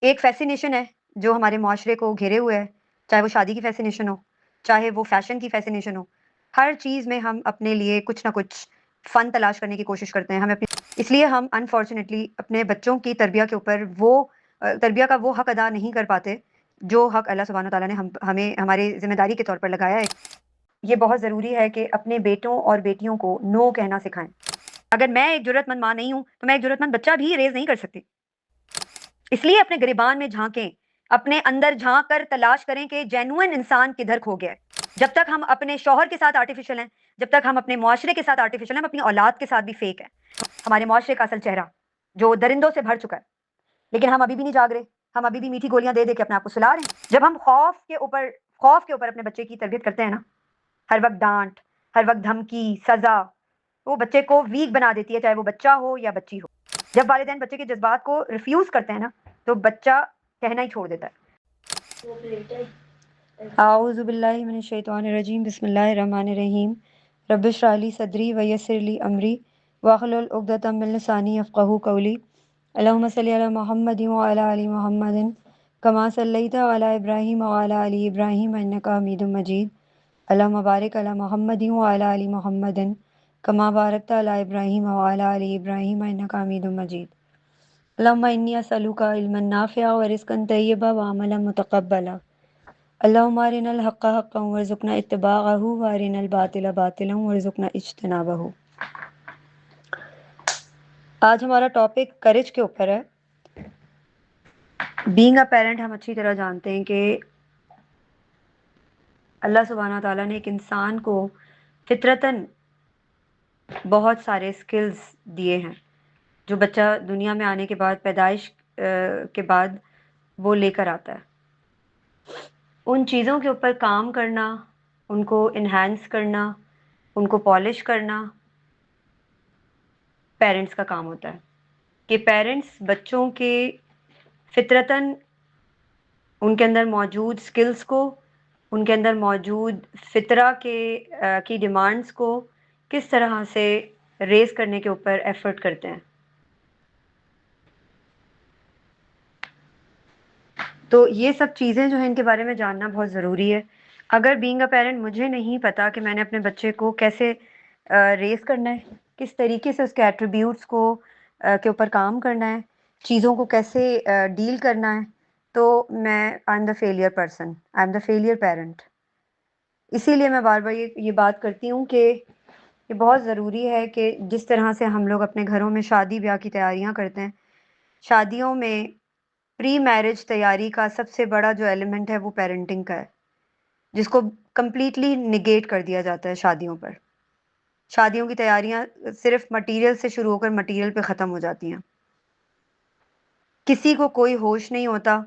एक फ़ैसिनेशन है, जो हमारे मुआशरे को घेरे हुए है, चाहे वो शादी की फ़ैसिनेशन हो, चाहे वो फ़ैशन की फ़ैसिनेशन हो। हर चीज़ में हम अपने लिए कुछ न कुछ फ़न तलाश करने की कोशिश करते हैं। हमें अपनी इसलिए हम अनफ़ॉर्च्युनेटली अपने बच्चों की तरबिया के ऊपर तरबिया का वो हक़ अदा नहीं कर पाते, जो हक़ अल्लाह सुब्हानहू व तआला ने हमें हमारी ज़िम्मेदारी के तौर पर लगाया है। ये बहुत ज़रूरी है कि अपने बेटों और बेटियों को नो कहना सिखाएँ। अगर मैं एक ज़रूरतमंद माँ नहीं हूँ, तो मैं एक ज़रूरतमंद बच्चा भी रेज़ नहीं कर सकती। इसलिए अपने गिरबान में झाँकें, अपने अंदर झाँक कर तलाश करें कि जेन्युइन इंसान किधर खो गया है। जब तक हम अपने शौहर के साथ आर्टिफ़िशियल हैं, जब तक हम अपने मुआशरे के साथ आर्टिफ़िशियल हैं, हम अपनी औलाद के साथ भी फ़ेक हैं। हमारे मुआशरे का असल चेहरा, जो दरिंदों से भर चुका है। लेकिन हम अभी भी नहीं जाग रहे, हम अभी भी मीठी गोलियाँ दे-दे के अपने आप को सुला रहे हैं। जब हम खौफ के ऊपर अपने बच्चे की तरबियत करते हैं ना, हर वक़्त डाँट, हर वक़्त धमकी, सज़ा, वो बच्चे को वीक बना देती है, चाहे वो बच्चा हो या बच्ची हो। जब वालिदैन बच्चे के जज़्बात को रिफ्यूज़ करते हैं ना, तो बच्चा कहना ही छोड़ देता है। आऊज़ु बिल्लाहि मिनश शैतानिर रजीम, बिस्मिल्लाहिर रहमानिर रहीम। रब्बिश इश्रह ली सदरी व यस्सिर ली अमरी वहलुल उक़दतम मिन लिसानी यफ़क़हू क़ौली। अल्लाहुम्मा सल्लि अला मुहम्मदिन व अला आलि मुहम्मदिन कमा सल्लैता अला इब्राहीम व अला आलि इब्राहीम इन्नका हमीदुम मजीद। अल्लाहुम्मा बारिक अला मुहम्मदिन व अला आलि मुहम्मदिन कमा बारकता अला इब्राहीम व अला आलि इब्राहीम इन्नका हमीदुम मजीद। अल्लाहुम्मा इन्नी अस्अलुका इल्मन नाफ़िअ व रिज़्क़न तय्यबा व अमलन मुतक़ब्बला। अल्लाहुम्मा अरिनल हक़्क़ हक़्क़न वरज़ुक़ना इत्तिबाअहू व अरिनल बातिला बातिलन वरज़ुक़ना इज्तिनाबहू। आज हमारा टॉपिक करेज के ऊपर है। बीइंग अ पेरेंट हम अच्छी तरह जानते हैं कि अल्लाह सुब्हानहू व तआला ने एक इंसान को फ़ितरतन बहुत सारे स्किल्स दिए हैं, जो बच्चा दुनिया में आने के बाद के बाद वो लेकर आता है। उन चीज़ों के ऊपर काम करना, उनको एनहांस करना, उनको पॉलिश करना पेरेंट्स का काम होता है। कि पेरेंट्स बच्चों के फ़ितरतन उनके अंदर मौजूद स्किल्स को, उनके अंदर मौजूद फ़ितरा की डिमांड्स को किस तरह से रेज़ करने के ऊपर एफ़र्ट करते हैं। तो ये सब चीज़ें जो हैं, इनके बारे में जानना बहुत ज़रूरी है। अगर बीइंग अ पेरेंट मुझे नहीं पता कि मैंने अपने बच्चे को कैसे रेज़ करना है, किस तरीके से उसके एट्रिब्यूट्स को के ऊपर काम करना है, चीज़ों को कैसे डील करना है, तो I am the failure person, I am the failure parent. इसीलिए मैं बार-बार ये बात करती हूँ कि ये बहुत ज़रूरी है कि जिस तरह से हम लोग अपने घरों में शादी-ब्याह की तैयारियाँ करते हैं, शादियों में प्री मैरिज तैयारी का सबसे बड़ा जो एलिमेंट है वो पेरेंटिंग का है, जिसको कंप्लीटली नेगेट कर दिया जाता है शादियों पर। शादियों की तैयारियाँ सिर्फ़ मटीरियल से शुरू होकर मटीरियल पे ख़त्म हो जाती हैं। किसी को कोई होश नहीं होता,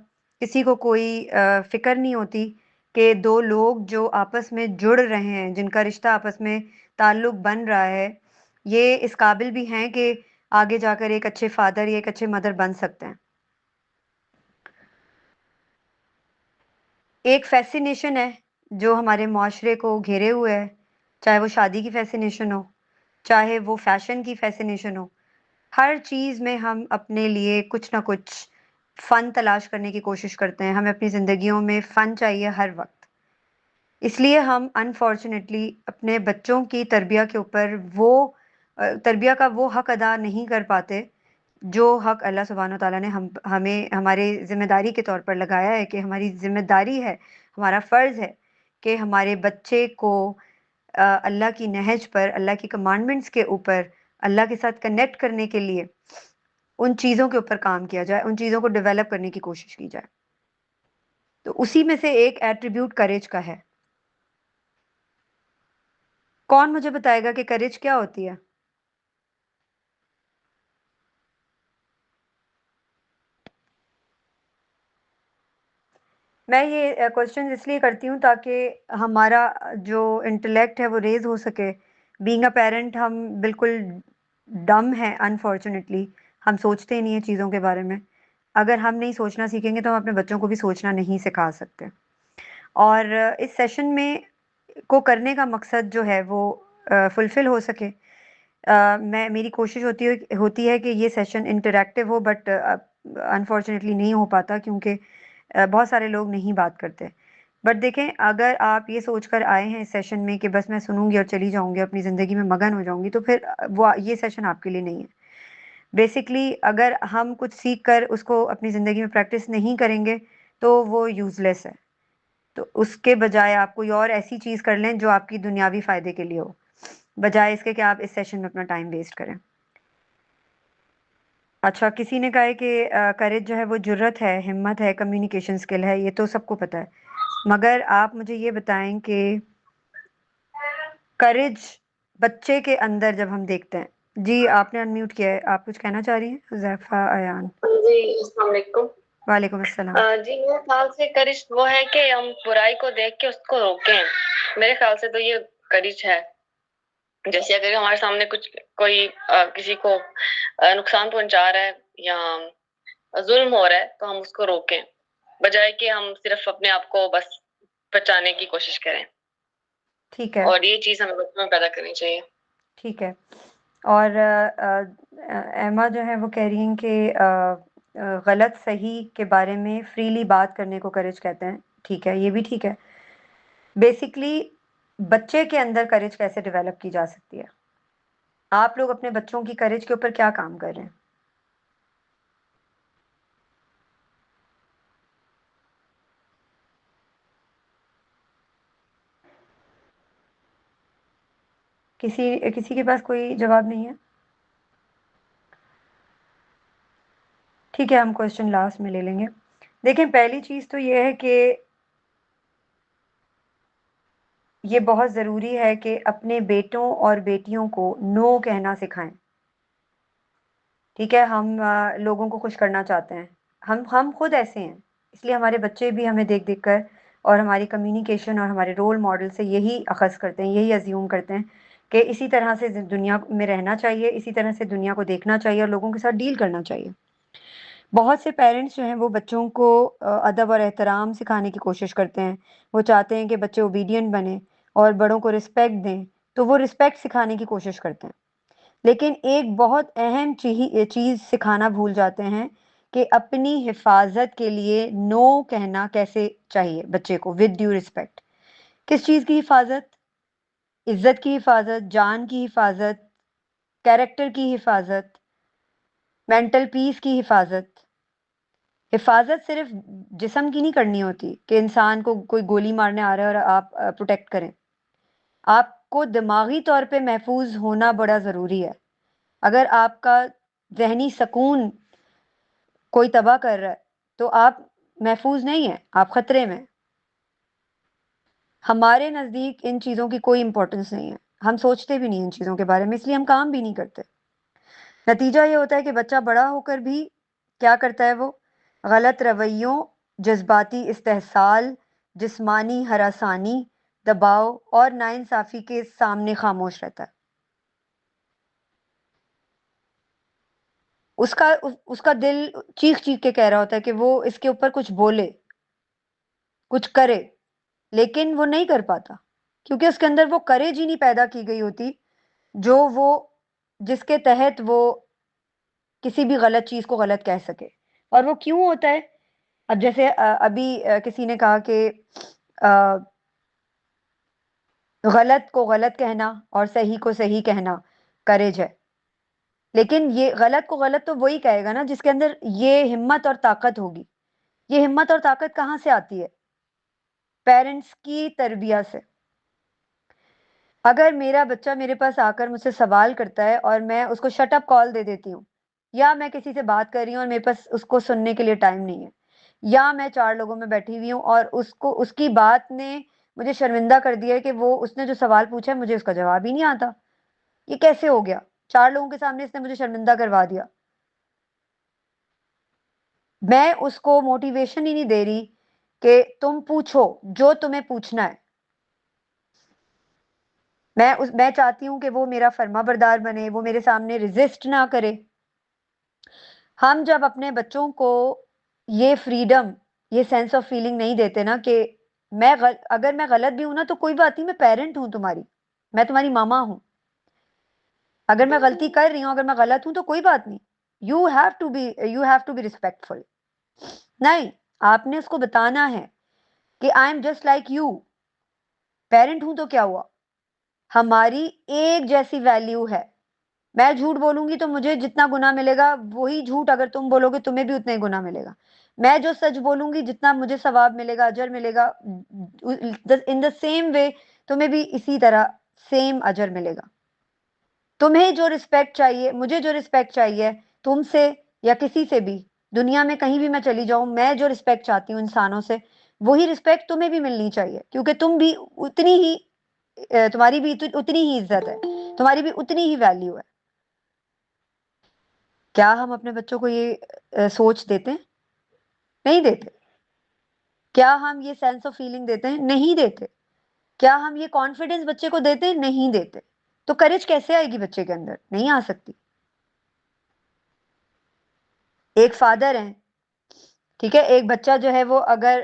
किसी को कोई फ़िक्र नहीं होती कि 2 लोग जो आपस में जुड़ रहे हैं, जिनका रिश्ता आपस में ताल्लुक़ बन रहा है, ये इस काबिल भी हैं कि आगे जाकर एक अच्छे फ़ादर या एक अच्छे मदर बन सकते हैं। एक फ़ैसिनेशन है, जो हमारे मुआशरे को घेरे हुए है, चाहे वो शादी की फ़ैसिनेशन हो, चाहे वो फ़ैशन की फ़ैसिनेशन हो। हर चीज़ में हम अपने लिए कुछ न कुछ फ़न तलाश करने की कोशिश करते हैं। हमें अपनी ज़िंदगियों में फ़न चाहिए हर वक़्त। इसलिए हम अनफ़ॉर्च्युनेटली अपने बच्चों की तरबिया के ऊपर तरबिया का वो हक़ अदा नहीं कर पाते, जो हक़ अल्लाह सुब्हानहू व तआला ने हमें हमारे ज़िम्मेदारी के तौर पर लगाया है कि हमारी ज़िम्मेदारी है, हमारा फ़र्ज़ है कि हमारे बच्चे को अल्लाह की नहज पर, अल्लाह की कमांडमेंट्स के ऊपर, अल्लाह के साथ कनेक्ट करने के लिए उन चीज़ों के ऊपर काम किया जाए, उन चीज़ों को डेवलप करने की कोशिश की जाए। तो उसी में से एक एट्रिब्यूट करेज का है। कौन मुझे बताएगा कि करेज क्या होती है? मैं ये क्वेश्चन इसलिए करती हूँ ताकि हमारा जो इंटेलेक्ट है वो रेज़ हो सके। बीइंग अ पेरेंट हम बिल्कुल डम्ब हैं अनफॉर्च्युनेटली, हम सोचते ही नहीं हैं चीज़ों के बारे में। अगर हम नहीं सोचना सीखेंगे तो हम अपने बच्चों को भी सोचना नहीं सिखा सकते। और इस सेशन में को करने का मकसद जो है वो फुलफ़िल हो सके। मेरी कोशिश होती है कि ये सेशन इंटरैक्टिव हो, बट अनफॉर्चुनेटली नहीं हो पाता, क्योंकि बहुत सारे लोग नहीं बात करते। बट देखें, अगर आप ये सोचकर आए हैं इस सेशन में कि बस मैं सुनूंगी और चली जाऊंगी, अपनी ज़िंदगी में मगन हो जाऊंगी, तो फिर वो ये सेशन आपके लिए नहीं है। बेसिकली अगर हम कुछ सीख कर उसको अपनी ज़िंदगी में प्रैक्टिस नहीं करेंगे तो वो यूज़लेस है। तो उसके बजाय आप कोई और ऐसी चीज़ कर लें जो आपकी दुनियावी फ़ायदे के लिए हो, बजाय इसके कि आप इस सेशन में अपना टाइम वेस्ट करें। अच्छा, किसी ने कहा है कि करेज जो है वो जुर्रत है, हिम्मत है, कम्युनिकेशन स्किल है, ये तो सबको पता है। मगर आप मुझे ये बताएं कि करेज बच्चे के अंदर जब हम देखते हैं। जी, आपने अनम्यूट किया है, आप कुछ कहना चाह रही हैं हुज़ैफा अयान? जी, अस्सलाम वालेकुम। वालेकुम अस्सलाम। जी, मेरे ख्याल से करिश वो है कि हम बुराई को देख के उसको रोकें। मेरे ख्याल से तो ये करिश है। जैसे अगर हमारे सामने कुछ कोई किसी को नुकसान पहुंचा रहा है या जुल्म हो रहा है, तो हम उसको रोकें, बजाय कि हम सिर्फ अपने आप को बस बचाने की कोशिश करें। ठीक है, और ये चीज हमें बचपन में पैदा करनी चाहिए। ठीक है। और एमा जो है वो कह रही हैं कि गलत सही के बारे में फ्रीली बात करने को करेज कहते हैं। ठीक है, ये भी ठीक है। बेसिकली बच्चे के अंदर करेज कैसे डेवलप की जा सकती है? आप लोग अपने बच्चों की करेज के ऊपर क्या काम कर रहे हैं? किसी किसी के पास कोई जवाब नहीं है? ठीक है, हम क्वेश्चन लास्ट में ले लेंगे। देखें, पहली चीज़ तो ये है कि ये बहुत ज़रूरी है कि अपने बेटों और बेटियों को नो कहना सिखाएं। ठीक है, हम लोगों को खुश करना चाहते हैं, हम खुद ऐसे हैं, इसलिए हमारे बच्चे भी हमें देख देख कर और हमारी कम्युनिकेशन और हमारे रोल मॉडल से यही अखज़ करते हैं, यही अज्यूम करते हैं कि इसी तरह से दुनिया में रहना चाहिए, इसी तरह से दुनिया को देखना चाहिए और लोगों के साथ डील करना चाहिए। बहुत से पेरेंट्स जो हैं वो बच्चों को अदब और एहतराम सिखाने की कोशिश करते हैं। वो चाहते हैं कि बच्चे ओबीडियंट बने और बड़ों को रिस्पेक्ट दें, तो वो रिस्पेक्ट सिखाने की कोशिश करते हैं। लेकिन एक बहुत अहम चीज़ सिखाना भूल जाते हैं कि अपनी हिफाजत के लिए नो कहना कैसे चाहिए बच्चे को विद ड्यू रिस्पेक्ट। किस चीज़ की हिफाजत? इज्जत की हिफाजत, जान की हिफाजत, कैरेक्टर की हिफाजत, मेंटल पीस की हिफाजत। हिफाजत सिर्फ जिस्म की नहीं करनी होती कि इंसान को कोई गोली मारने आ रहा है और आप प्रोटेक्ट करें। आपको दिमागी तौर पे महफूज होना बड़ा ज़रूरी है। अगर आपका जहनी सुकून कोई तबाह कर रहा है तो आप महफूज नहीं हैं, आप खतरे में। हमारे नज़दीक इन चीज़ों की कोई इंपॉर्टेंस नहीं है, हम सोचते भी नहीं इन चीज़ों के बारे में, इसलिए हम काम भी नहीं करते। नतीजा ये होता है कि बच्चा बड़ा होकर भी क्या करता है? वो गलत रवैयों, जज्बाती इस्तेहसाल, जिस्मानी हरासानी, दबाव और नाइंसाफी के सामने खामोश रहता है। उसका दिल चीख चीख के कह रहा होता है कि वो इसके ऊपर कुछ बोले, कुछ करे, लेकिन वो नहीं कर पाता, क्योंकि उसके अंदर वो करेज ही नहीं पैदा की गई होती जो वो जिसके तहत वो किसी भी गलत चीज को गलत कह सके। और वो क्यों होता है? अब जैसे अभी किसी ने कहा कि अ, गलत को गलत कहना और सही को सही कहना करेज है। लेकिन ये गलत को गलत तो वही कहेगा ना जिसके अंदर ये हिम्मत और ताकत होगी। ये हिम्मत और ताकत कहाँ से आती है? पेरेंट्स की तरबियत से। अगर मेरा बच्चा मेरे पास आकर मुझसे सवाल करता है और मैं उसको शट अप कॉल दे देती हूँ, या मैं किसी से बात कर रही हूँ और मेरे पास उसको सुनने के लिए टाइम नहीं है, या मैं 4 लोगों में बैठी हुई हूँ और उसको उसकी बात ने मुझे शर्मिंदा कर दिया है कि वो उसने जो सवाल पूछा है मुझे उसका जवाब ही नहीं आता। ये कैसे हो गया? 4 लोगों के सामने इसने मुझे शर्मिंदा करवा दिया। मैं उसको मोटिवेशन ही नहीं दे रही कि तुम पूछो जो तुम्हें पूछना है। मैं चाहती हूँ कि वो मेरा फर्माबरदार बने, वो मेरे सामने रेजिस्ट ना करे। हम जब अपने बच्चों को ये फ्रीडम, ये सेंस ऑफ फीलिंग नहीं देते ना कि अगर मैं गलत भी हूं ना तो कोई बात नहीं, मैं पेरेंट हूं तुम्हारी, मैं तुम्हारी मामा हूं। अगर मैं गलती कर रही हूं, अगर मैं गलत हूं तो कोई बात नहीं, you have to be respectful. नहीं, आपने उसको बताना है कि I am just like you. Parent हूं तो क्या हुआ, हमारी एक जैसी वैल्यू है। मैं झूठ बोलूंगी तो मुझे जितना गुना मिलेगा, वही झूठ अगर तुम बोलोगे तुम्हें भी उतना ही गुना मिलेगा। मैं जो सच बोलूंगी, जितना मुझे सवाब मिलेगा, अजर मिलेगा, इन द सेम वे तुम्हें भी इसी तरह सेम अजर मिलेगा। तुम्हें जो रिस्पेक्ट चाहिए, मुझे जो रिस्पेक्ट चाहिए तुमसे या किसी से भी, दुनिया में कहीं भी मैं चली जाऊं, मैं जो रिस्पेक्ट चाहती हूँ इंसानों से, वही रिस्पेक्ट तुम्हें भी मिलनी चाहिए, क्योंकि तुम भी उतनी ही तुम्हारी भी उतनी ही इज्जत है, तुम्हारी भी उतनी ही वैल्यू है। क्या हम अपने बच्चों को ये सोच देते हैं? नहीं देते। क्या हम ये सेंस ऑफ फीलिंग देते हैं? नहीं देते। क्या हम ये कॉन्फिडेंस बच्चे को देते हैं? नहीं देते। तो करेज कैसे आएगी बच्चे के अंदर? नहीं आ सकती। एक फादर है, ठीक है, एक बच्चा जो है वो अगर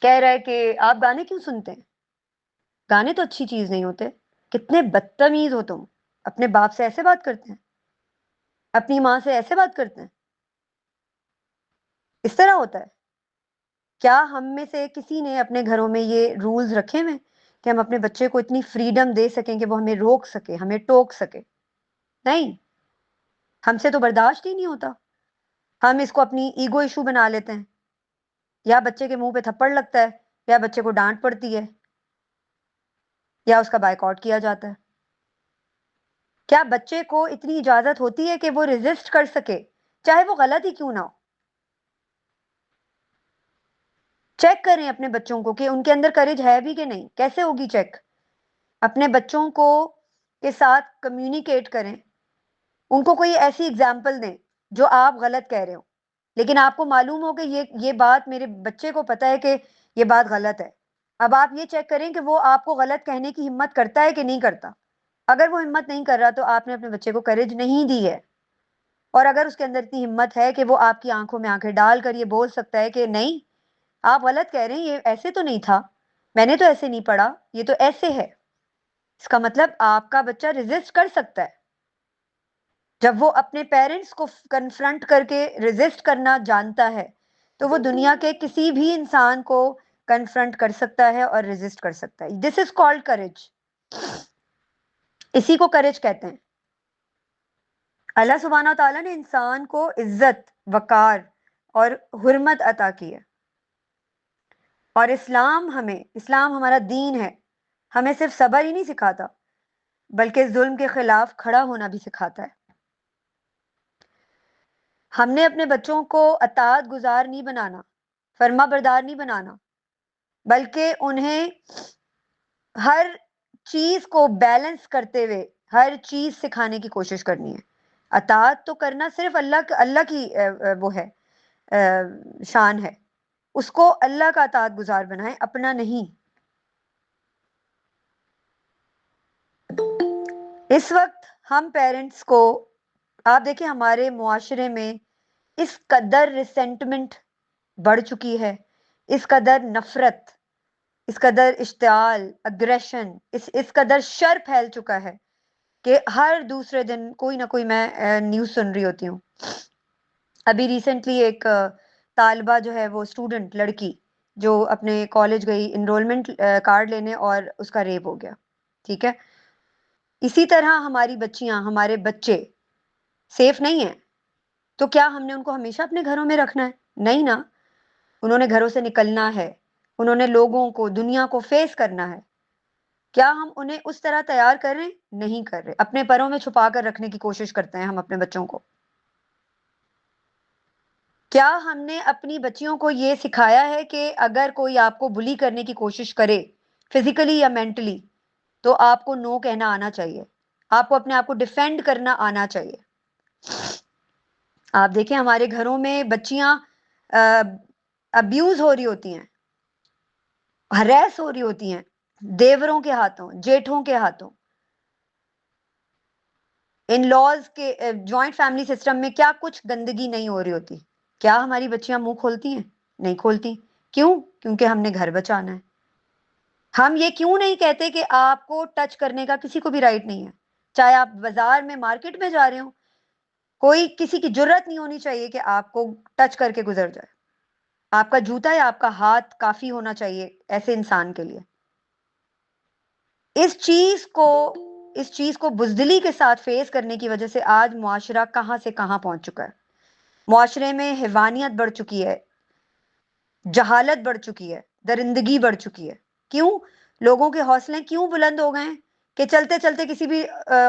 कह रहा है कि आप गाने क्यों सुनते हैं, गाने तो अच्छी चीज नहीं होते, कितने बदतमीज हो तुम, अपने बाप से ऐसे बात करते हैं, अपनी माँ से ऐसे बात करते हैं, इस तरह होता है। क्या हम में से किसी ने अपने घरों में ये रूल्स रखे हुए कि हम अपने बच्चे को इतनी फ्रीडम दे सकें कि वो हमें रोक सके, हमें टोक सके? नहीं, हमसे तो बर्दाश्त ही नहीं होता। हम इसको अपनी ईगो इशू बना लेते हैं, या बच्चे के मुंह पे थप्पड़ लगता है, या बच्चे को डांट पड़ती है, या उसका बायकॉट किया जाता है। क्या बच्चे को इतनी इजाजत होती है कि वो रेजिस्ट कर सके, चाहे वो गलत ही क्यों ना हो? चेक करें अपने बच्चों को कि उनके अंदर करेज है भी कि नहीं। कैसे होगी चेक? अपने बच्चों को के साथ कम्युनिकेट करें, उनको कोई ऐसी एग्जाम्पल दें जो आप गलत कह रहे हो, लेकिन आपको मालूम हो कि ये बात मेरे बच्चे को पता है कि ये बात गलत है। अब आप ये चेक करें कि वो आपको गलत कहने की हिम्मत करता है कि नहीं करता। अगर वो हिम्मत नहीं कर रहा तो आपने अपने बच्चे को करेज नहीं दी है। और अगर उसके अंदर इतनी हिम्मत है कि वो आपकी आंखों में आंखें डालकर ये बोल सकता है कि नहीं, आप गलत कह रहे हैं, ये ऐसे तो नहीं था, मैंने तो ऐसे नहीं पढ़ा, ये तो ऐसे है, इसका मतलब आपका बच्चा रेजिस्ट कर सकता है। जब वो अपने पेरेंट्स को कन्फ्रंट करके रेजिस्ट करना जानता है, तो वो दुनिया के किसी भी इंसान को कन्फ्रंट कर सकता है और रेजिस्ट कर सकता है। दिस इज कॉल्ड करेज। इसी को करेज कहते हैं। अल्लाह सुब्हाना तआला ने इंसान को इज्जत, वकार और हुर्मत अता की है। और इस्लाम हमारा दीन है, हमें सिर्फ सब्र ही नहीं सिखाता, बल्कि जुल्म के खिलाफ खड़ा होना भी सिखाता है। हमने अपने बच्चों को अताअत गुजार नहीं बनाना, फर्मा बरदार नहीं बनाना, बल्कि उन्हें हर चीज को बैलेंस करते हुए हर चीज सिखाने की कोशिश करनी है। अताअत तो करना सिर्फ अल्लाह अल्लाह की वो है, शान है। उसको अल्लाह का अताअत गुजार बनाए, अपना नहीं। इस वक्त हम पेरेंट्स को, आप देखिए हमारे मुआशरे में इस कदर रिसेंटमेंट बढ़ चुकी है, इस कदर नफरत, इस कदर इश्तियाल, अग्रेशन, इस कदर शर फैल चुका है कि हर दूसरे दिन कोई ना कोई मैं न्यूज़ सुन रही होती हूँ। अभी रिसेंटली एक तालिबा जो है, वो स्टूडेंट लड़की जो अपने कॉलेज गई इनरोलमेंट कार्ड लेने, और उसका रेप हो गया। ठीक है, इसी तरह हमारी बच्चियां, हमारे बच्चे सेफ नहीं है। तो क्या हमने उनको हमेशा अपने घरों में रखना है? नहीं ना। उन्होंने घरों से निकलना है, उन्होंने लोगों को, दुनिया को फेस करना है। क्या हम उन्हें उस तरह तैयार कर रहे हैं? नहीं कर रहे। अपने परों में छुपा कर रखने की कोशिश करते हैं हम अपने बच्चों को। क्या हमने अपनी बच्चियों को यह सिखाया है कि अगर कोई आपको बुली करने की कोशिश करे, फिजिकली या मेंटली, तो आपको नो कहना आना चाहिए, आपको अपने आप को डिफेंड करना आना चाहिए? आप देखें हमारे घरों में बच्चियां अब्यूज हो रही होती हैं, हरेस हो रही होती हैं, देवरों के हाथों, जेठों के हाथों। इन लॉज के जॉइंट फैमिली सिस्टम में क्या कुछ गंदगी नहीं हो रही होती? क्या हमारी बच्चियां मुंह खोलती हैं? नहीं खोलती। क्यों? क्योंकि हमने घर बचाना है। हम ये क्यों नहीं कहते कि आपको टच करने का किसी को भी राइट नहीं है? चाहे आप बाजार में, मार्केट में जा रहे हो, कोई किसी की जुर्रत नहीं होनी चाहिए कि आपको टच करके गुजर जाए। आपका जूता या आपका हाथ काफी होना चाहिए ऐसे इंसान के लिए। इस चीज को इस चीज को बुजदिली के साथ फेस करने की वजह से आज मुआशरा कहां से कहां पहुंच चुका है। मुआशरे में हैवानियत बढ़ चुकी है, जहालत बढ़ चुकी है, दरिंदगी बढ़ चुकी है। क्यों? लोगों के हौसले क्यों बुलंद हो गए हैं कि चलते चलते किसी भी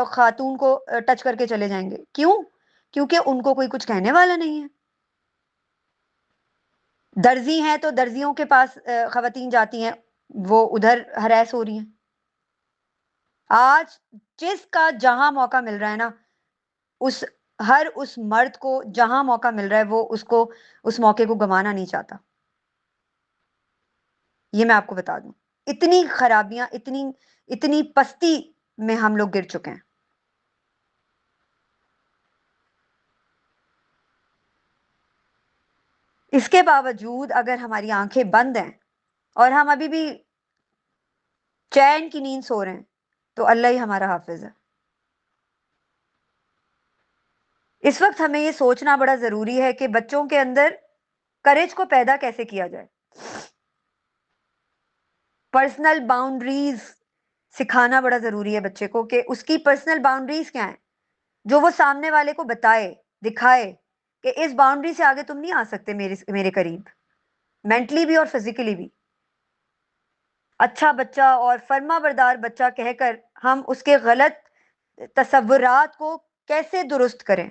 खातून को टच करके चले जाएंगे? क्यों? क्योंकि उनको कोई कुछ कहने वाला नहीं है। दर्जी हैं तो दर्जियों के पास खवातीन जाती हैं, वो उधर हरास हो रही हैं। आज जिसका जहां मौका मिल रहा है ना, उस उस मर्द को जहां मौका मिल रहा है वो उसको उस मौके को गंवाना नहीं चाहता। ये मैं आपको बता दूं, इतनी खराबियां, इतनी इतनी पस्ती में हम लोग गिर चुके हैं। इसके बावजूद अगर हमारी आंखें बंद हैं और हम अभी भी चैन की नींद सो रहे हैं, तो अल्लाह ही हमारा हाफिज है। इस वक्त हमें यह सोचना बड़ा जरूरी है कि बच्चों के अंदर करेज को पैदा कैसे किया जाए। पर्सनल बाउंड्रीज सिखाना बड़ा जरूरी है बच्चे को कि उसकी पर्सनल बाउंड्रीज क्या है, जो वो सामने वाले को बताए, दिखाए कि इस बाउंड्री से आगे तुम नहीं आ सकते मेरे मेरे करीब, मेंटली भी और फिजिकली भी। अच्छा बच्चा और फर्मा बरदार बच्चा कहकर हम उसके गलत तसव्वुरात को कैसे दुरुस्त करें?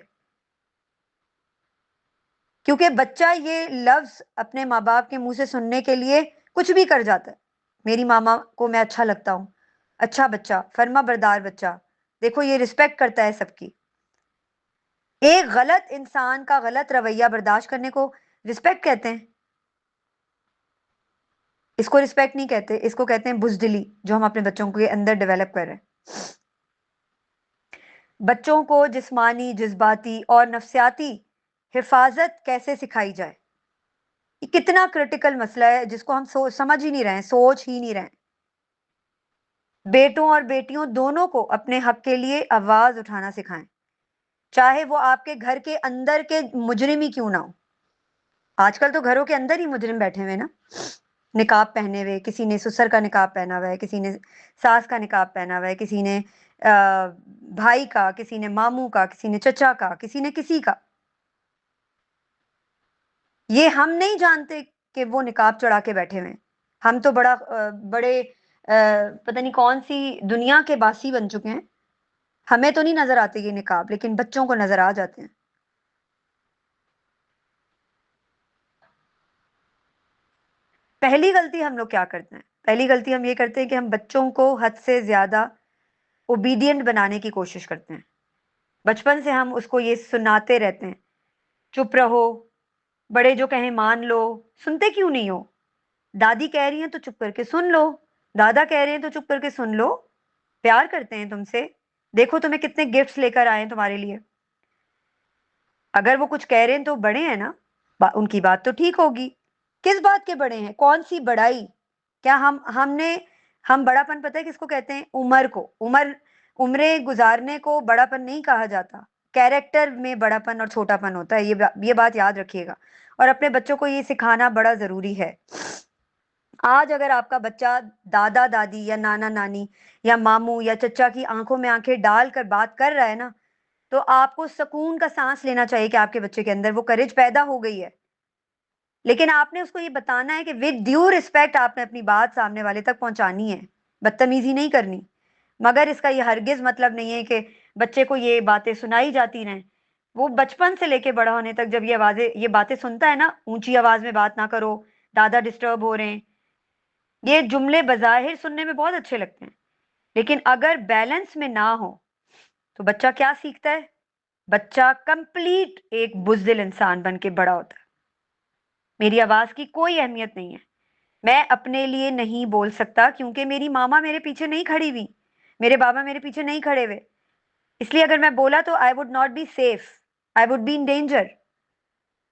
क्योंकि बच्चा ये लफ्ज अपने माँ बाप के मुंह से सुनने के लिए कुछ भी कर जाता है। मेरी मामा को मैं अच्छा लगता हूं, अच्छा बच्चा, फर्मा बरदार बच्चा, देखो ये रिस्पेक्ट करता है सबकी। एक गलत इंसान का गलत रवैया बर्दाश्त करने को रिस्पेक्ट कहते हैं? इसको रिस्पेक्ट नहीं कहते, इसको कहते हैं बुजदिली, जो हम अपने बच्चों के अंदर डेवलप कर रहे हैं। बच्चों को जिस्मानी, जज्बाती और नफ्सियाती हिफाजत कैसे सिखाई जाए, ये कितना क्रिटिकल मसला है जिसको हम समझ ही नहीं रहे हैं, सोच ही नहीं रहे हैं। बेटों और बेटियों दोनों को अपने हक के लिए आवाज उठाना सिखाएं, चाहे वो आपके घर के अंदर के मुजरिम ही क्यों ना हो। आजकल तो घरों के अंदर ही मुजरिम बैठे हुए ना, निकाब पहने हुए। किसी ने सुसर का निकाब पहना हुआ है, किसी ने सास का निकाब पहना हुआ है, किसी ने भाई का, किसी ने मामू का, किसी ने चचा का, किसी ने किसी का। ये हम नहीं जानते कि वो निकाब चढ़ा के बैठे हुए हैं। हम तो बड़े पता नहीं कौन सी दुनिया के बासी बन चुके हैं। हमें तो नहीं नजर आते ये निकाब, लेकिन बच्चों को नजर आ जाते हैं। पहली गलती हम लोग क्या करते हैं? पहली गलती हम ये करते हैं कि हम बच्चों को हद से ज्यादा ओबीडियंट बनाने की कोशिश करते हैं। बचपन से हम उसको ये सुनाते रहते हैं, चुप रहो, बड़े जो कहें मान लो। सुनते क्यों नहीं हो? दादी कह रही हैं तो चुप करके सुन लो, दादा कह रहे हैं तो चुप करके सुन लो। प्यार करते हैं तुमसे, देखो तुम्हें कितने गिफ्ट्स लेकर आए हैं तुम्हारे लिए। अगर वो कुछ कह रहे हैं तो बड़े हैं ना, उनकी बात तो ठीक होगी। किस बात के बड़े हैं? कौन सी बड़ाई? क्या हम बड़ापन पता है किसको कहते हैं? उम्र को। उम्रें गुजारने को बड़ापन नहीं कहा जाता। कैरेक्टर में बड़ापन और छोटापन होता है, ये बात याद रखिएगा। और अपने बच्चों को ये सिखाना बड़ा जरूरी है। आज अगर आपका बच्चा दादा दादी या नाना नानी या मामू या चचा की आंखों में आंखें डालकर बात कर रहा है ना, तो आपको सुकून का सांस लेना चाहिए कि आपके बच्चे के अंदर वो करेज पैदा हो गई है। लेकिन आपने उसको ये बताना है कि विद ड्यू रिस्पेक्ट आपने अपनी बात सामने वाले तक पहुंचानी है, बदतमीजी नहीं करनी। मगर इसका ये हरगिज मतलब नहीं है कि बच्चे को ये बातें सुनाई जाती रहें। वो बचपन से लेके बड़ा होने तक जब ये बातें सुनता है ना, ऊंची आवाज में बात ना करो, दादा डिस्टर्ब हो रहे हैं, ये जुमले बजाहिर सुनने में बहुत अच्छे लगते हैं, लेकिन अगर बैलेंस में ना हो तो बच्चा क्या सीखता है? बच्चा कंप्लीट एक बुज़दिल इंसान बन के बड़ा होता है। मेरी आवाज की कोई अहमियत नहीं है, मैं अपने लिए नहीं बोल सकता क्योंकि मेरी मामा मेरे पीछे नहीं खड़ी हुई, मेरे बाबा मेरे पीछे नहीं खड़े हुए। इसलिए अगर मैं बोला तो I would not be safe, I would be in danger.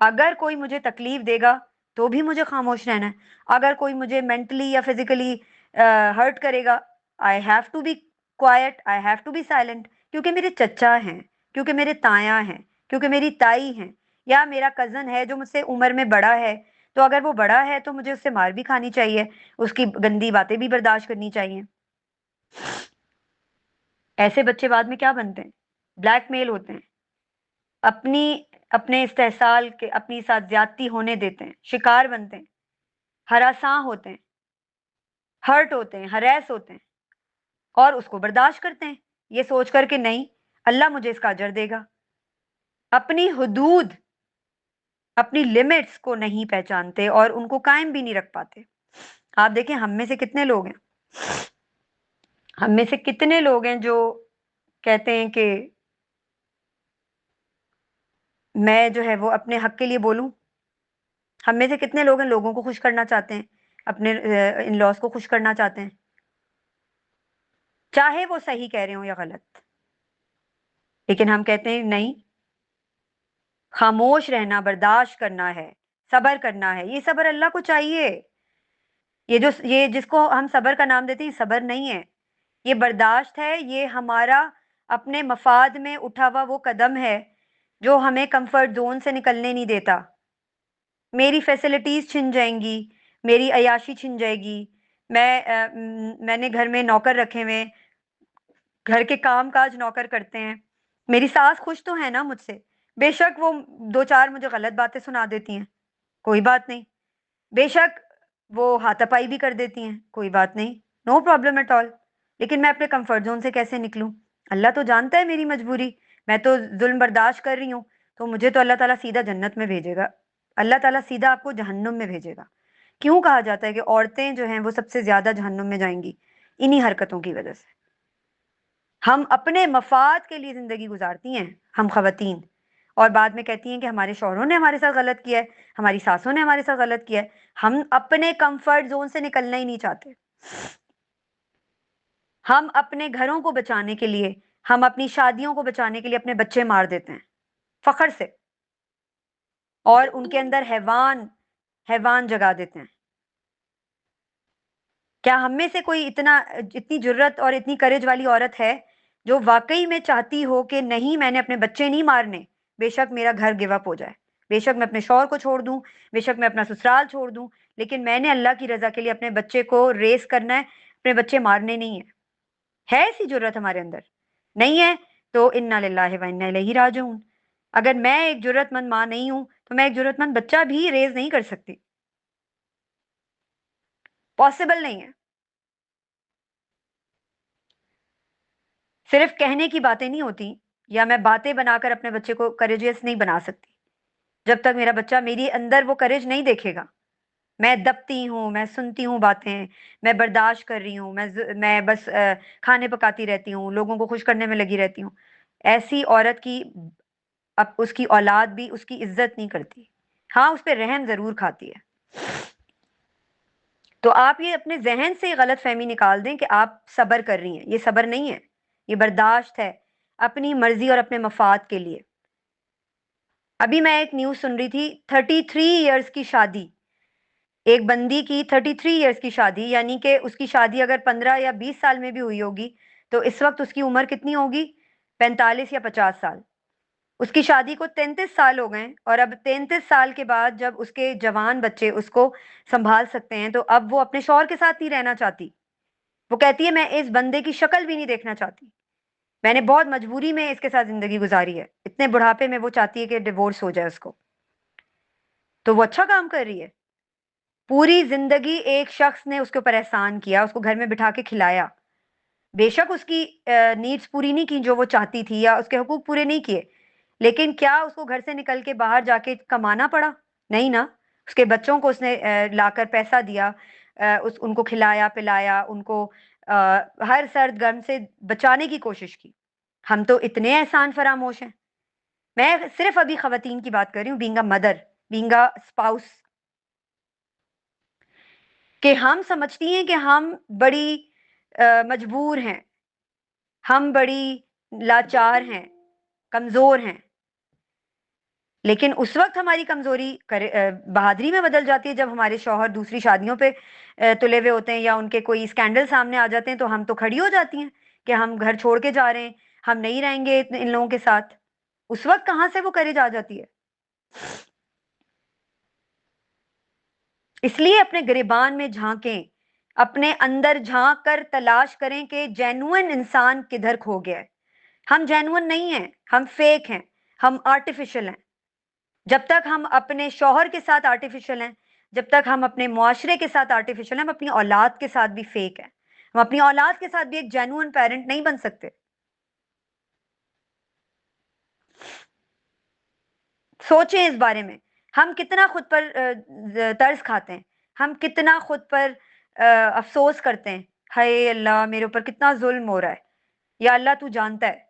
अगर कोई मुझे तकलीफ देगा तो भी मुझे खामोश रहना है। अगर कोई मुझे मेंटली या फिजिकली हर्ट करेगा, I have to be quiet, I have to be silent, क्योंकि मेरे चचा हैं, क्योंकि मेरे ताया हैं, क्योंकि मेरी ताई है या मेरा कज़न है जो मुझसे उम्र में बड़ा है, तो अगर वो बड़ा है तो मुझे उससे मार भी खानी चाहिए, उसकी गंदी बातें भी बर्दाश्त करनी चाहिए। ऐसे बच्चे बाद में क्या बनते हैं? ब्लैकमेल होते हैं, अपने इस्तेहसाल के अपनी साथ ज्यादती होने देते हैं, शिकार बनते हैं, हरासां होते हैं, हर्ट होते हैं, हरेस होते हैं और उसको बर्दाश्त करते हैं, ये सोच कर के नहीं, अल्लाह मुझे इसका अजर देगा। अपनी हुदूद, अपनी लिमिट्स को नहीं पहचानते और उनको कायम भी नहीं रख पाते। आप देखें हम में से कितने लोग हैं, हम में से कितने लोग हैं जो कहते हैं कि मैं जो है वो अपने हक के लिए बोलूं। हम में से कितने लोग हैं लोगों को खुश करना चाहते हैं, अपने इन लॉज को खुश करना चाहते हैं, चाहे वो सही कह रहे हो या गलत। लेकिन हम कहते हैं नहीं, खामोश रहना, बर्दाश्त करना है, सब्र करना है। ये सब्र अल्लाह को चाहिए। ये जिसको हम सब्र का नाम देते हैं, सब्र नहीं है, ये बर्दाश्त है। ये हमारा अपने मफाद में उठा हुआ वो कदम है जो हमें कंफर्ट जोन से निकलने नहीं देता। मेरी फैसिलिटीज छिन जाएंगी, मेरी अयाशी छिन जाएगी। मैंने घर में नौकर रखे हुए, घर के काम काज नौकर करते हैं। मेरी सास खुश तो है ना मुझसे, बेशक वो दो चार मुझे गलत बातें सुना देती हैं, कोई बात नहीं। बेशक वो हाथापाई भी कर देती हैं, कोई बात नहीं, नो प्रॉब्लम एट ऑल। लेकिन मैं अपने कंफर्ट जोन से कैसे निकलूं? अल्लाह तो जानता है मेरी मजबूरी। मैं तो जुल्म बर्दाश्त कर रही हूँ, तो मुझे तो अल्लाह ताला सीधा जन्नत में भेजेगा, अल्लाह ताला सीधा आपको जहन्नुम में भेजेगा। क्यों कहा जाता है कि औरतें जो हैं वो सबसे ज्यादा जहन्नुम में जाएंगी? इन्हीं हरकतों की वजह से। हम अपने मफाद के लिए जिंदगी गुजारती हैं हम खवातीन, और बाद में कहती हैं कि हमारे शौहरों ने हमारे साथ गलत किया है, हमारी सासों ने हमारे साथ गलत किया है। हम अपने कंफर्ट जोन से निकलना ही नहीं चाहते। हम अपने घरों को बचाने के लिए, हम अपनी शादियों को बचाने के लिए अपने बच्चे मार देते हैं फखर से, और उनके अंदर हैवान हैवान जगा देते हैं। क्या हम में से कोई इतनी जुर्रत और इतनी करेज वाली औरत है जो वाकई में चाहती हो कि नहीं, मैंने अपने बच्चे नहीं मारने, बेशक मेरा घर गिव अप हो जाए, बेशक मैं अपने शौहर को छोड़ दूं, बेशक मैं अपना ससुराल छोड़ दूं, लेकिन मैंने अल्लाह की रजा के लिए अपने बच्चे को रेस करना है, अपने बच्चे मारने नहीं है ऐसी जुर्रत हमारे अंदर? नहीं है तो इन्ना लिल्लाहि व इन्ना इलैहि राजिऊन। अगर मैं एक जरूरतमंद माँ नहीं हूं तो मैं एक जरूरतमंद बच्चा भी रेज नहीं कर सकती, पॉसिबल नहीं है। सिर्फ कहने की बातें नहीं होती, या मैं बातें बनाकर अपने बच्चे को करेजियस नहीं बना सकती। जब तक मेरा बच्चा मेरी अंदर वो करेज नहीं देखेगा, मैं दबती हूँ, मैं सुनती हूँ बातें, मैं बर्दाश्त कर रही हूँ, मैं बस खाने पकाती रहती हूँ, लोगों को खुश करने में लगी रहती हूँ, ऐसी औरत की अब उसकी औलाद भी उसकी इज्जत नहीं करती। हाँ, उस पर रहम जरूर खाती है। तो आप ये अपने जहन से गलत फहमी निकाल दें कि आप सब्र कर रही हैं, ये सब्र नहीं है, ये बर्दाश्त है अपनी मर्जी और अपने मफाद के लिए। अभी मैं एक न्यूज सुन रही थी, 33 इयर्स की शादी, एक बंदी की 33 इयर्स की शादी, यानी कि उसकी शादी अगर 15 या 20 साल में भी हुई होगी तो इस वक्त उसकी उम्र कितनी होगी? 45 या 50 साल। उसकी शादी को 33 साल हो गए, और अब 33 साल के बाद जब उसके जवान बच्चे उसको संभाल सकते हैं, तो अब वो अपने शौहर के साथ नहीं रहना चाहती। वो कहती है मैं इस बंदे की शक्ल भी नहीं देखना चाहती, मैंने बहुत मजबूरी में इसके साथ जिंदगी गुजारी है। इतने बुढ़ापे में वो चाहती है कि डिवोर्स हो जाए उसको। तो वो अच्छा काम कर रही है। पूरी जिंदगी एक शख्स ने उसके ऊपर एहसान किया, उसको घर में बिठा के खिलाया, बेशक उसकी नीड्स पूरी नहीं की जो वो चाहती थी, या उसके हुकूक पूरे नहीं किए, लेकिन क्या उसको घर से निकल के बाहर जाके कमाना पड़ा? नहीं ना। उसके बच्चों को उसने लाकर पैसा दिया, उनको खिलाया पिलाया, उनको हर सर्द गर्म से बचाने की कोशिश की। हम तो इतने एहसान फरामोश हैं। मैं सिर्फ अभी खवातीन की बात कर रही हूँ, being a mother, being a spouse, कि हम समझती हैं कि हम बड़ी मजबूर हैं, हम बड़ी लाचार हैं, कमजोर हैं। लेकिन उस वक्त हमारी कमजोरी बहादुरी में बदल जाती है जब हमारे शौहर दूसरी शादियों पे तुले हुए होते हैं, या उनके कोई स्कैंडल सामने आ जाते हैं, तो हम तो खड़ी हो जाती हैं कि हम घर छोड़ के जा रहे हैं, हम नहीं रहेंगे इन लोगों के साथ। उस वक्त कहां से वो करेज आ जाती है? इसलिए अपने गिरेबान में झांकें, अपने अंदर झांक कर तलाश करें कि जेन्युइन इंसान किधर खो गया है। हम जेन्युइन नहीं हैं, हम फेक हैं, हम आर्टिफिशियल हैं। जब तक हम अपने शौहर के साथ आर्टिफिशियल हैं, जब तक हम अपने मुआशरे के साथ आर्टिफिशियल हैं, हम अपनी औलाद के साथ भी फेक हैं। हम अपनी औलाद के साथ भी एक जेन्युइन पेरेंट नहीं बन सकते। सोचें इस बारे में। हम कितना खुद पर तर्स खाते हैं, हम कितना खुद पर अफसोस करते हैं, हाय अल्लाह मेरे ऊपर कितना जुल्म हो रहा है, या अल्लाह तू जानता है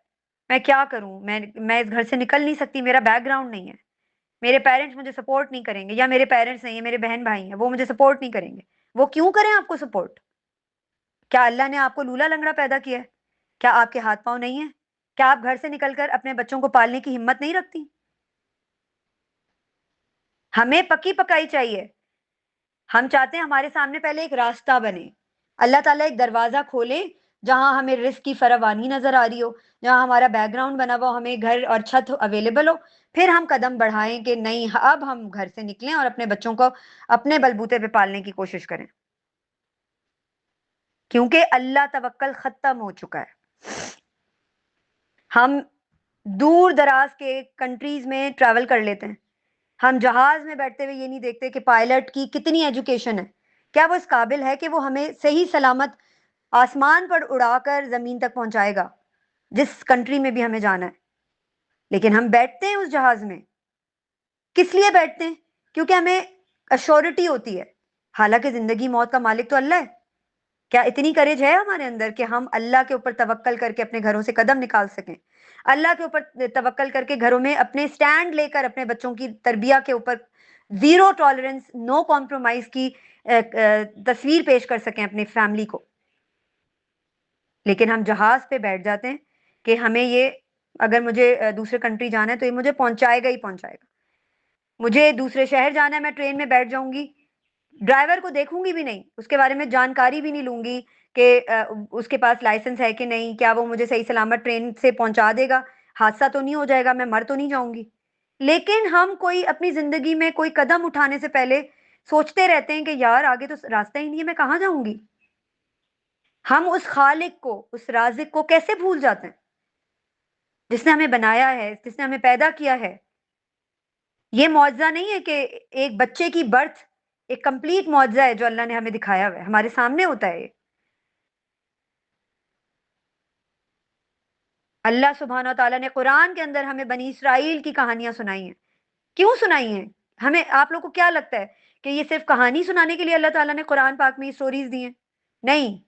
मैं क्या करूं, मैं इस घर से निकल नहीं सकती, मेरा बैकग्राउंड नहीं है, मेरे पेरेंट्स मुझे सपोर्ट नहीं करेंगे, या मेरे पेरेंट्स नहीं है, मेरे बहन भाई हैं वो मुझे सपोर्ट नहीं करेंगे। वो क्यों करें आपको सपोर्ट? क्या अल्लाह ने आपको लूला लंगड़ा पैदा किया है? क्या आपके हाथ पांव नहीं है? क्या आप घर से निकलकर अपने बच्चों को पालने की हिम्मत नहीं रखती? हमें पक्की पकाई चाहिए। हम चाहते हैं हमारे सामने पहले एक रास्ता बने, अल्लाह ताला एक दरवाजा खोले जहां हमें रिस्क की फरावानी नजर आ रही हो, जहां हमारा बैकग्राउंड बना हुआ, हमें घर और छत अवेलेबल हो। फिर हम कदम बढ़ाएं कि नहीं, अब हम घर से निकलें और अपने बच्चों को अपने बलबूते पे पालने की कोशिश करें, क्योंकि अल्लाह तवक्कल खत्म हो चुका है। हम दूर दराज के कंट्रीज में ट्रैवल कर लेते हैं, हम जहाज में बैठते हुए ये नहीं देखते कि पायलट की कितनी एजुकेशन है, क्या वो इस काबिल है कि वो हमें सही सलामत आसमान पर उड़ाकर जमीन तक पहुंचाएगा जिस कंट्री में भी हमें जाना है। लेकिन हम बैठते हैं उस जहाज में, किस लिए बैठते हैं? क्योंकि हमें अश्योरिटी होती है, हालांकि जिंदगी मौत का मालिक तो अल्लाह है। क्या इतनी करेज है हमारे अंदर कि हम अल्लाह के ऊपर तवक्कल करके अपने घरों से कदम निकाल सकें, अल्लाह के ऊपर तवक्कल करके घरों में अपने स्टैंड लेकर अपने बच्चों की तरबिया के ऊपर जीरो टॉलरेंस, नो कॉम्प्रोमाइज की तस्वीर पेश कर सकें अपनी फैमिली को? लेकिन हम जहाज पे बैठ जाते हैं कि हमें ये, अगर मुझे दूसरे कंट्री जाना है तो ये मुझे पहुंचाएगा ही पहुंचाएगा, मुझे दूसरे शहर जाना है मैं ट्रेन में बैठ जाऊंगी, ड्राइवर को देखूंगी भी नहीं, उसके बारे में जानकारी भी नहीं लूंगी कि उसके पास लाइसेंस है कि नहीं, क्या वो मुझे सही सलामत ट्रेन से पहुंचा देगा, हादसा तो नहीं हो जाएगा, मैं मर तो नहीं जाऊंगी। लेकिन हम कोई अपनी जिंदगी में कोई कदम उठाने से पहले सोचते रहते हैं कि यार आगे तो रास्ता ही नहीं है, मैं कहाँ जाऊंगी। हम उस खालिक को, उस राजिक को कैसे भूल जाते हैं जिसने हमें बनाया है, जिसने हमें पैदा किया है। ये मुआवजा नहीं है कि एक बच्चे की बर्थ एक कंप्लीट मुआवजा है जो अल्लाह ने हमें दिखाया हुआ है, हमारे सामने होता है। अल्लाह सुब्हाना ताला ने कुरान के अंदर हमें बनी इसराइल की कहानियां सुनाई हैं। क्यों सुनाई हैं? हमें, आप लोगों को क्या लगता है कि ये सिर्फ कहानी सुनाने के लिए अल्लाह ताला ने कुरान पाक में स्टोरीज दी हैं? नहीं,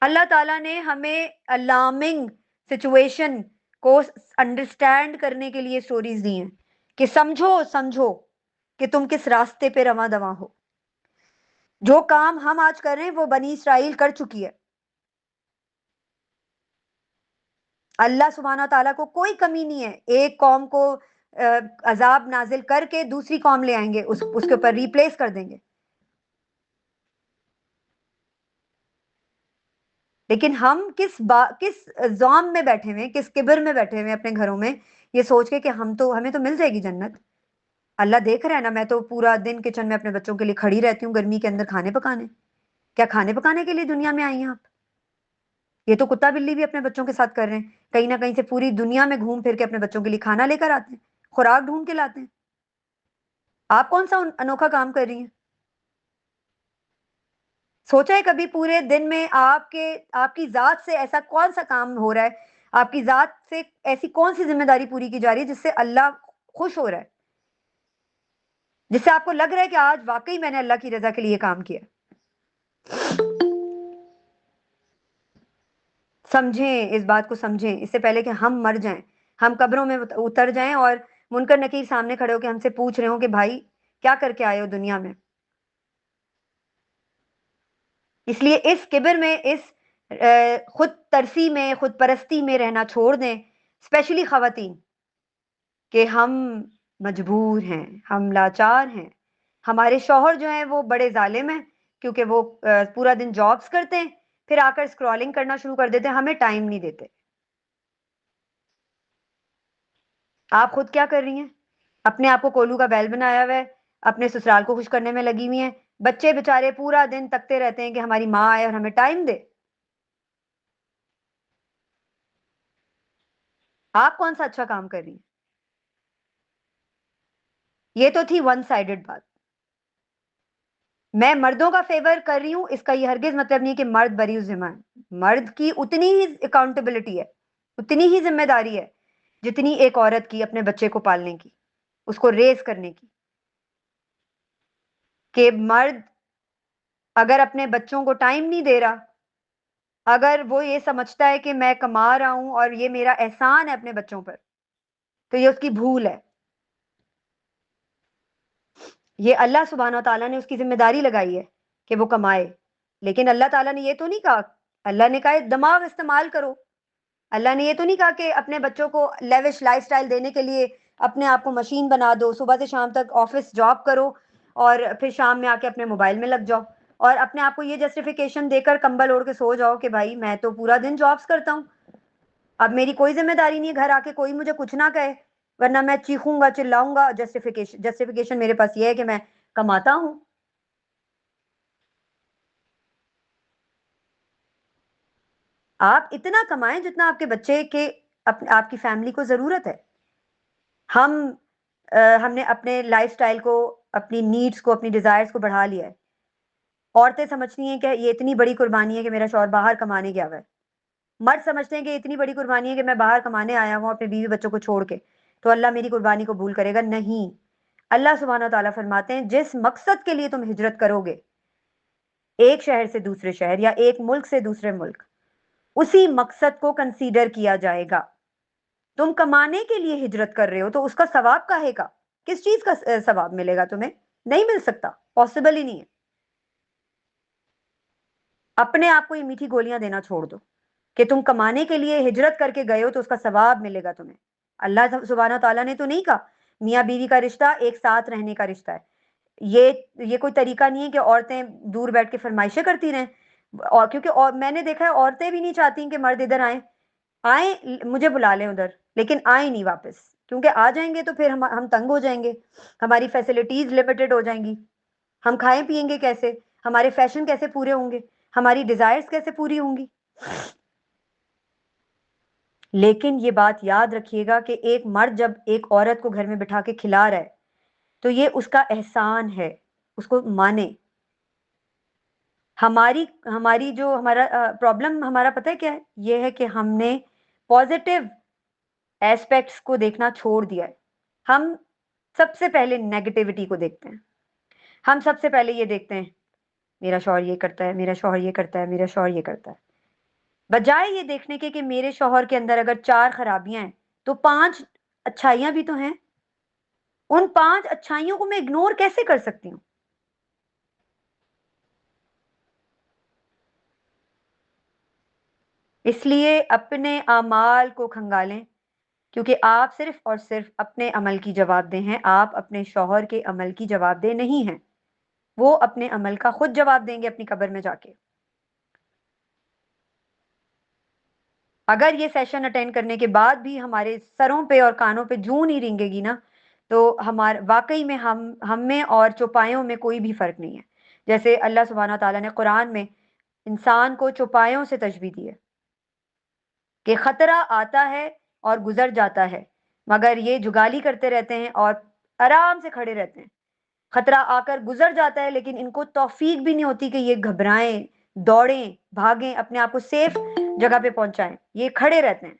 अल्लाह ताला ने हमें अलार्मिंग सिचुएशन को अंडरस्टैंड करने के लिए स्टोरीज दी हैं कि समझो समझो कि तुम किस रास्ते पे रवां दवा हो। जो काम हम आज कर रहे हैं वो बनी इसराइल कर चुकी है। अल्लाह सुब्हाना ताला को कोई कमी नहीं है, एक कौम को अजाब नाजिल करके दूसरी कौम ले आएंगे, उसके ऊपर रिप्लेस कर देंगे। लेकिन हम किस जौम में बैठे हुए हैं, किस किब्र में बैठे हुए हैं अपने घरों में, ये सोच के कि हमें तो मिल जाएगी जन्नत। अल्लाह देख रहा है ना, मैं तो पूरा दिन किचन में अपने बच्चों के लिए खड़ी रहती हूँ गर्मी के अंदर खाने पकाने। क्या खाने पकाने के लिए दुनिया में आई हैं आप? ये तो कुत्ता बिल्ली भी अपने बच्चों के साथ कर रहे हैं, कहीं ना कहीं से पूरी दुनिया में घूम फिर के अपने बच्चों के लिए खाना लेकर आते हैं, खुराक ढूंढ के लाते हैं। आप कौन सा अनोखा काम कर रही हैं? सोचा है कभी पूरे दिन में आपकी जात से ऐसा कौन सा काम हो रहा है, आपकी जात से ऐसी कौन सी जिम्मेदारी पूरी की जा रही है जिससे अल्लाह खुश हो रहा है, जिससे आपको लग रहा है कि आज वाकई मैंने अल्लाह की रजा के लिए काम किया? समझें, इस बात को समझें इससे पहले कि हम मर जाएं, हम कब्रों में उतर जाएं और मुनकर नकीर सामने खड़े होकर हमसे पूछ रहे हो कि भाई क्या करके आए हो दुनिया में। इसलिए इस किब्र में, इस खुद तरसी में, खुद परस्ती में रहना छोड़ दें, स्पेशली खवातीन, कि हम मजबूर हैं, हम लाचार हैं। हमारे शौहर जो हैं वो बड़े जालिम हैं, क्योंकि वो पूरा दिन जॉब्स करते हैं, फिर आकर स्क्रॉलिंग करना शुरू कर देते हैं, हमें टाइम नहीं देते। आप खुद क्या कर रही हैं? अपने आप को कोल्लू का बैल बनाया हुआ है, अपने ससुराल को खुश करने में लगी हुई हैं। बच्चे बेचारे पूरा दिन तकते रहते हैं कि हमारी माँ आए और हमें टाइम दे। आप कौन सा अच्छा काम कर रही हैं? ये तो थी वन साइडेड बात। मैं मर्दों का फेवर कर रही हूं, इसका ये हरगिज मतलब नहीं कि मर्द बरी जिम्मा है। मर्द की उतनी ही अकाउंटेबिलिटी है, उतनी ही जिम्मेदारी है जितनी एक औरत की अपने बच्चे को पालने की, उसको रेस करने की। कि मर्द अगर अपने बच्चों को टाइम नहीं दे रहा, अगर वो ये समझता है कि मैं कमा रहा हूं और ये मेरा एहसान है अपने बच्चों पर, तो ये उसकी भूल है। ये अल्लाह सुब्हान व तआला ने उसकी जिम्मेदारी लगाई है कि वो कमाए। लेकिन अल्लाह ताला ने ये तो नहीं कहा, अल्लाह ने कहा दिमाग इस्तेमाल करो। अल्लाह ने ये तो नहीं कहा कि अपने बच्चों को लेविश लाइफस्टाइल देने के लिए अपने आप को मशीन बना दो, सुबह से शाम तक ऑफिस जॉब करो और फिर शाम में आके अपने मोबाइल में लग जाओ और अपने आप को ये जस्टिफिकेशन देकर कंबल ओढ़ के सो जाओ कि भाई मैं तो पूरा दिन जॉब्स करता हूँ, अब मेरी कोई जिम्मेदारी नहीं है, घर आके कोई मुझे कुछ ना कहे, वरना मैं चीखूंगा चिल्लाऊंगा। जस्टिफिकेशन जस्टिफिकेशन मेरे पास ये है कि मैं कमाता हूं। आप इतना कमाएं जितना आपके बच्चे के आपकी फैमिली को जरूरत है। हम हमने अपने लाइफस्टाइल को, अपनी नीड्स को, अपनी डिजायर्स को बढ़ा लिया है। औरतें समझती हैं कि ये इतनी बड़ी कुर्बानी है कि मेरा शौहर बाहर कमाने गया हुआ है। मर्द समझते हैं कि इतनी बड़ी कुर्बानी है कि मैं बाहर कमाने आया हूं अपने बीवी बच्चों को छोड़ के, तो अल्लाह मेरी कुर्बानी को भूल करेगा नहीं। अल्लाह सुब्हान ताला फरमाते हैं जिस मकसद के लिए तुम हिजरत करोगे, एक शहर से दूसरे शहर या एक मुल्क से दूसरे मुल्क, उसी मकसद को कंसीडर किया जाएगा। तुम कमाने के लिए हिजरत कर रहे हो तो उसका सवाब काहे का, किस चीज का सवाब मिलेगा तुम्हें? नहीं मिल सकता, पॉसिबल ही नहीं है। अपने आप को ये मीठी गोलियां देना छोड़ दो कि तुम कमाने के लिए हिजरत करके गए हो तो उसका सवाब मिलेगा तुम्हें। अल्लाह सुब्हाना ताला ने तो नहीं कहा मियाँ बीवी का रिश्ता एक साथ रहने का रिश्ता है। ये ये कोई तरीका नहीं है कि औरतें दूर बैठ के फरमाइशें करती रहें। और क्योंकि और मैंने देखा है औरतें भी नहीं चाहती कि मर्द इधर आए, आए मुझे बुला लें उधर, लेकिन आए नहीं वापस, क्योंकि आ जाएंगे तो फिर हम तंग हो जाएंगे, हमारी फैसिलिटीज लिमिटेड हो जाएंगी, हम खाएं पिएंगे कैसे, हमारे फैशन कैसे पूरे होंगे, हमारी डिजायर्स कैसे पूरी होंगी। लेकिन ये बात याद रखिएगा कि एक मर्द जब एक औरत को घर में बिठा के खिला रहा है तो ये उसका एहसान है, उसको माने। हमारी हमारी जो हमारा प्रॉब्लम हमारा पता है क्या है, ये है कि हमने पॉजिटिव एस्पेक्ट्स को देखना छोड़ दिया है। हम सबसे पहले नेगेटिविटी को देखते हैं। हम सबसे पहले ये देखते हैं मेरा शौहर ये करता है, मेरा शौहर ये करता है, मेरा शौहर ये करता है, बजाय ये देखने के कि मेरे शौहर के अंदर अगर 4 खराबियां हैं तो 5 अच्छाइयां भी तो हैं। उन 5 अच्छाइयों को मैं इग्नोर कैसे कर सकती हूँ? इसलिए अपने अमाल को खंगालें, क्योंकि आप सिर्फ और सिर्फ अपने अमल की जवाबदेह हैं, आप अपने शौहर के अमल की जवाबदेह नहीं हैं। वो अपने अमल का खुद जवाब देंगे अपनी कब्र में जाके। अगर ये सेशन अटेंड करने के बाद भी हमारे सरों पे और कानों पे जूं नहीं रिंगेगी ना, तो हमारे वाकई में हम में और चौपायों में कोई भी फर्क नहीं है। जैसे अल्लाह सुब्हाना ताला ने कुरान में इंसान को चौपायों से तशबीह दी है कि खतरा आता है और गुजर जाता है, मगर ये जुगाली करते रहते हैं और आराम से खड़े रहते हैं। खतरा आकर गुजर जाता है लेकिन इनको तौफीक भी नहीं होती कि ये घबराएं, दौड़ें, भागें, अपने आप को सेफ जगह पे पहुंचाएं, ये खड़े रहते हैं।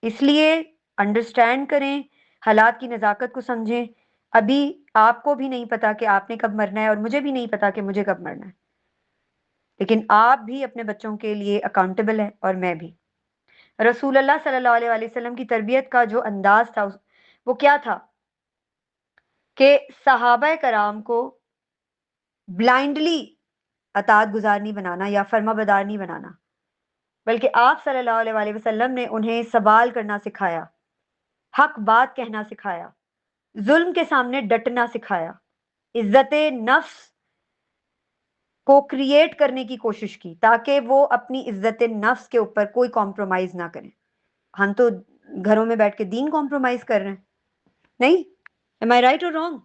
इसलिए अंडरस्टैंड करें, हालात की नज़ाकत को समझें। अभी आपको भी नहीं पता कि आपने कब मरना है और मुझे भी नहीं पता कि मुझे कब मरना है, लेकिन आप भी अपने बच्चों के लिए अकाउंटेबल है और मैं भी। रसूल अल्लाह सल्लल्लाहु अलैहि वसल्लम की तरबियत का जो अंदाज था वो क्या था कि सहाबा कराम को ब्लाइंडली अतात गुजार नहीं बनाना या फर्माबरदार नहीं बनाना, बल्कि आप सल्लल्लाहु अलैहि वसल्लम ने उन्हें सवाल करना सिखाया, हक बात कहना सिखाया, जुल्म के सामने डटना सिखाया, इज्जत नफ्स को क्रिएट करने की कोशिश की ताकि वो अपनी इज्जत नफ्स के ऊपर कोई कॉम्प्रोमाइज ना करें। हम तो घरों में बैठ के दीन कॉम्प्रोमाइज कर रहे हैं? नहीं? एम आई राइट और रॉन्ग?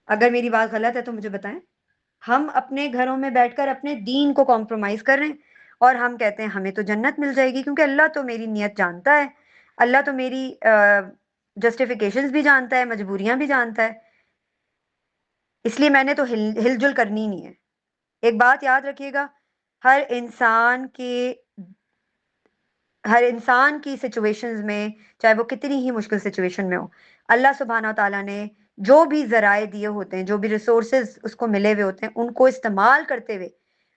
अगर मेरी बात गलत है तो मुझे बताएं। हम अपने घरों में बैठकर अपने दीन को कॉम्प्रोमाइज कर रहे हैं और हम कहते हैं हमें तो जन्नत मिल जाएगी, क्योंकि अल्लाह तो मेरी नीयत जानता है, अल्लाह तो मेरी जस्टिफिकेशंस भी जानता है, मजबूरियां भी जानता है, इसलिए मैंने तो हिलजुल करनी ही नहीं है। एक बात याद रखिएगा, हर इंसान के हर इंसान की सिचुएशंस में, चाहे वो कितनी ही मुश्किल सिचुएशन में हो, अल्लाह सुब्हाना ताला ने जो भी जराए दिए होते हैं, जो भी रिसोर्सेज उसको मिले हुए होते हैं, उनको इस्तेमाल करते हुए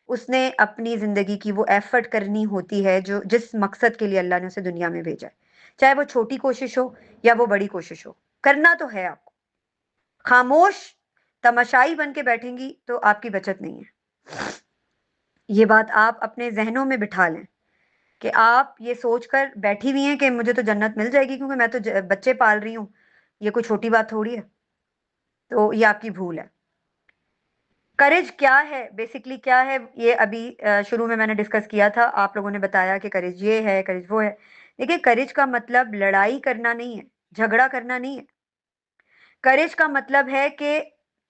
उसने अपनी जिंदगी की वो एफर्ट करनी होती है जो जिस मकसद के लिए अल्लाह ने उसे दुनिया में भेजा है। चाहे वो छोटी कोशिश हो या वो बड़ी कोशिश हो, करना तो है आपको। खामोश तमाशाई बन के बैठेंगी तो आपकी बचत नहीं है। ये बात आप अपने जहनों में बिठा लें कि आप ये सोचकर बैठी हुई हैं कि मुझे तो जन्नत मिल जाएगी क्योंकि मैं तो बच्चे पाल रही हूँ, ये कोई छोटी बात थोड़ी है। तो ये आपकी भूल है। करेज क्या है, बेसिकली क्या है, ये अभी शुरू में मैंने डिस्कस किया था, आप लोगों ने बताया कि करेज ये है, करेज वो है। देखिए, करेज का मतलब लड़ाई करना नहीं है, झगड़ा करना नहीं है। करेज का मतलब है कि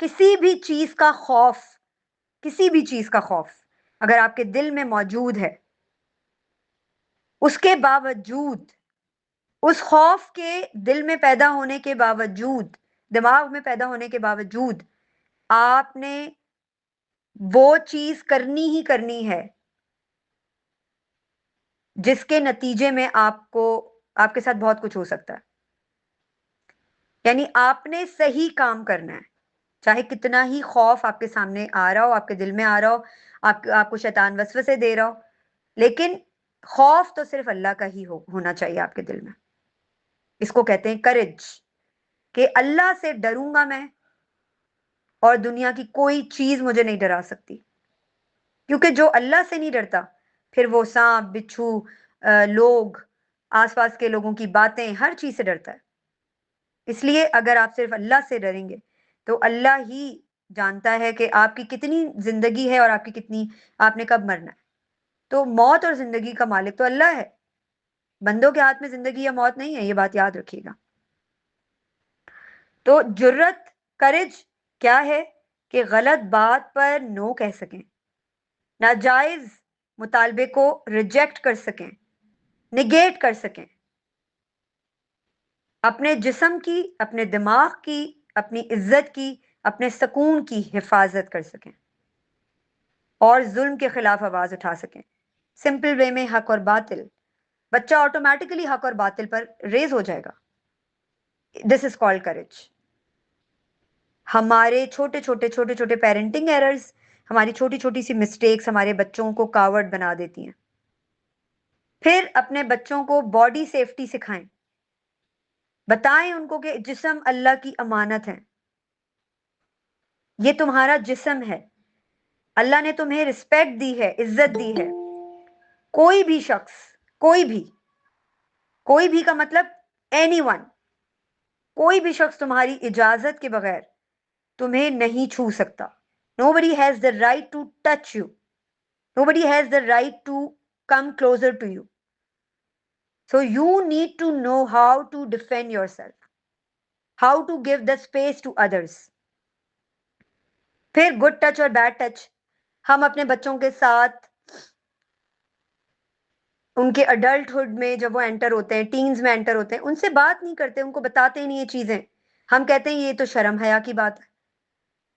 किसी भी चीज का खौफ, किसी भी चीज का खौफ अगर आपके दिल में मौजूद है, उसके बावजूद, उस खौफ के दिल में पैदा होने के बावजूद, दिमाग में पैदा होने के बावजूद, आपने वो चीज करनी ही करनी है जिसके नतीजे में आपको, आपके साथ बहुत कुछ हो सकता है। यानी आपने सही काम करना है, चाहे कितना ही खौफ आपके सामने आ रहा हो, आपके दिल में आ रहा हो, आपको शैतान वसवसे दे रहा हो, लेकिन खौफ तो सिर्फ अल्लाह का ही होना चाहिए आपके दिल में। इसको कहते हैं करेज, कि अल्लाह से डरूंगा मैं और दुनिया की कोई चीज मुझे नहीं डरा सकती। क्योंकि जो अल्लाह से नहीं डरता, फिर वो सांप बिच्छू, लोग, आसपास के लोगों की बातें, हर चीज से डरता है। इसलिए अगर आप सिर्फ अल्लाह से डरेंगे तो अल्लाह ही जानता है कि आपकी कितनी जिंदगी है और आपकी कितनी, आपने कब मरना है। तो मौत और जिंदगी का मालिक तो अल्लाह है, बंदों के हाथ में जिंदगी या मौत नहीं है, ये बात याद रखिएगा। तो जुर्रत, करेज क्या है कि गलत बात पर नो कह सकें, नाजायज मुतालबे को रिजेक्ट कर सकें, निगेट कर सकें, अपने जिस्म की, अपने दिमाग की, अपनी इज्जत की, अपने सुकून की हिफाजत कर सकें और जुल्म के खिलाफ आवाज उठा सकें। सिंपल वे में हक और बातिल, बच्चा ऑटोमेटिकली हक और बातिल पर रेज हो जाएगा। दिस इज कॉल्ड करेज। हमारे छोटे छोटे पेरेंटिंग एरर्स, हमारी छोटी छोटी सी मिस्टेक्स हमारे बच्चों को कावर्ड बना देती हैं। फिर अपने बच्चों को बॉडी सेफ्टी सिखाएं, बताएं उनको कि जिस्म अल्लाह की अमानत है, ये तुम्हारा जिस्म है, अल्लाह ने तुम्हें रिस्पेक्ट दी है, इज्जत दी है। कोई भी शख्स, कोई भी, कोई भी का मतलब एनीवन, कोई भी शख्स तुम्हारी इजाजत के बगैर तुम्हें नहीं छू सकता। Nobody has the right to touch you, nobody has the right to come closer to you, so you need to know how to defend yourself, how to give the space to others. फिर good touch और bad touch, हम अपने बच्चों के साथ उनके adulthood में जब वो एंटर होते हैं, टीन्स में एंटर होते हैं, उनसे बात नहीं करते, उनको बताते ही नहीं ये चीजें। हम कहते हैं ये तो शर्म हया की बात है।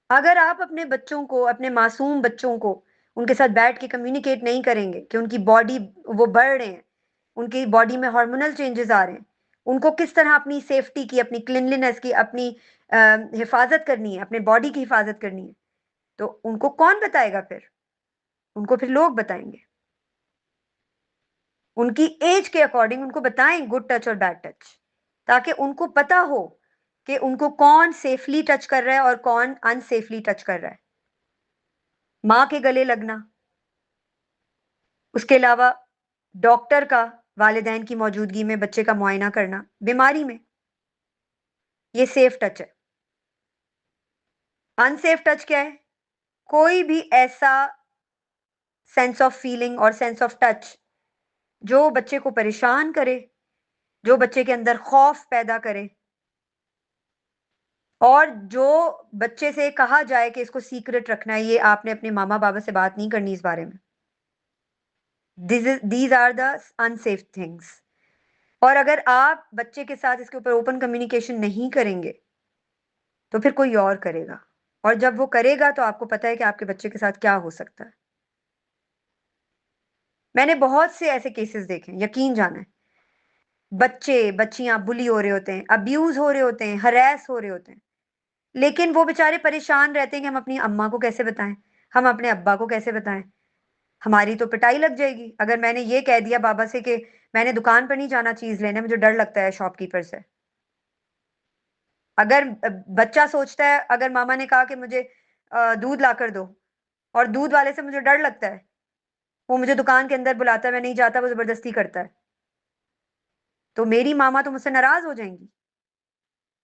अगर आप अपने बच्चों को, अपने मासूम बच्चों को उनके साथ बैठ के कम्युनिकेट नहीं करेंगे कि उनकी बॉडी, वो बढ़ रहे हैं, उनकी बॉडी में हार्मोनल चेंजेस आ रहे हैं, उनको किस तरह अपनी सेफ्टी की, अपनी क्लिनलीनेस की, अपनी हिफाजत करनी है, अपने बॉडी की हिफाजत करनी है, तो उनको कौन बताएगा फिर? उनको फिर लोग बताएंगे। उनकी एज के अकॉर्डिंग उनको बताएं गुड टच और बैड टच, ताकि उनको पता हो कि उनको कौन सेफली टच कर रहा है और कौन अनसेफली टच कर रहा है। माँ के गले लगना, उसके अलावा डॉक्टर का वालिदैन की मौजूदगी में बच्चे का मुआयना करना बीमारी में, ये सेफ टच है। अनसेफ टच क्या है? कोई भी ऐसा सेंस ऑफ फीलिंग और सेंस ऑफ टच जो बच्चे को परेशान करे, जो बच्चे के अंदर खौफ पैदा करे, और जो बच्चे से कहा जाए कि इसको सीक्रेट रखना है, ये आपने अपने मामा-बाबा से बात नहीं करनी इस बारे में। These are the unsafe things. और अगर आप बच्चे के साथ इसके ऊपर ओपन कम्युनिकेशन नहीं करेंगे, तो फिर कोई और करेगा, और जब वो करेगा तो आपको पता है कि आपके बच्चे के साथ क्या हो सकता है। मैंने बहुत से ऐसे केसेस देखे हैं, यकीन जाने। बच्चे, बच्चियाँ बुली हो रहे होते हैं, अब्यूज़ हो रहे होते हैं, हरैस हो रहे होते हैं। लेकिन वो बेचारे परेशान रहते हैं कि हम अपनी अम्मा को कैसे बताएँ? हम अपने अब्बा को कैसे बताएँ? हमारी तो पिटाई लग जाएगी। अगर मैंने ये कह दिया बाबा से कि मैंने दुकान पर नहीं जाना चीज़ लेने, मुझे डर लगता है शॉपकीपर से। अगर बच्चा सोचता है, अगर मामा ने कहा कि मुझे दूध लाकर दो, और दूध वाले से मुझे डर लगता है, वो मुझे दुकान के अंदर बुलाता है, मैं नहीं जाता, वो ज़बरदस्ती करता है, तो मेरी मामा तो मुझसे नाराज़ हो जाएँगी।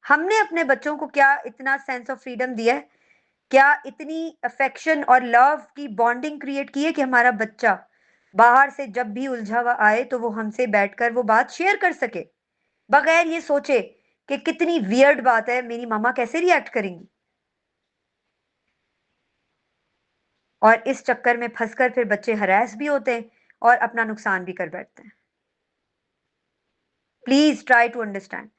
हमने अपने बच्चों को क्या इतना सेंस ऑफ फ्रीडम दिया है? क्या इतनी अफेक्शन और लव की बॉन्डिंग क्रिएट की है कि हमारा बच्चा बाहर से जब भी उलझा हुआ आए तो वो हमसे बैठकर वो बात शेयर कर सके, बगैर ये सोचे कि कितनी वियर्ड बात है, मेरी मामा कैसे रिएक्ट करेंगी? और इस चक्कर में फंसकर फिर बच्चे हरास भी होते हैं और अपना नुकसान भी कर बैठते हैं। Please try to understand.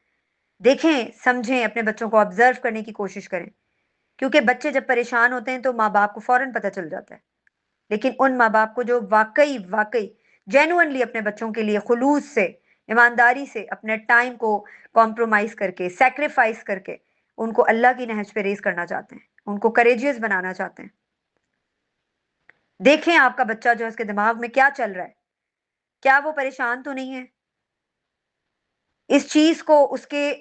देखें, समझें, अपने बच्चों को ऑब्जर्व करने की कोशिश करें, क्योंकि बच्चे जब परेशान होते हैं तो माँ बाप को फौरन पता चल जाता है। लेकिन उन माँ बाप को जो वाकई वाकई जेन्युइनली अपने बच्चों के लिए खुलूस से, ईमानदारी से अपने टाइम को कॉम्प्रोमाइज करके, सेक्रीफाइस करके उनको अल्लाह की नहज पे रेस करना चाहते हैं, उनको करेजियस बनाना चाहते हैं, देखें आपका बच्चा जो है उसके दिमाग में क्या चल रहा है, क्या वो परेशान तो नहीं है? इस चीज को, उसके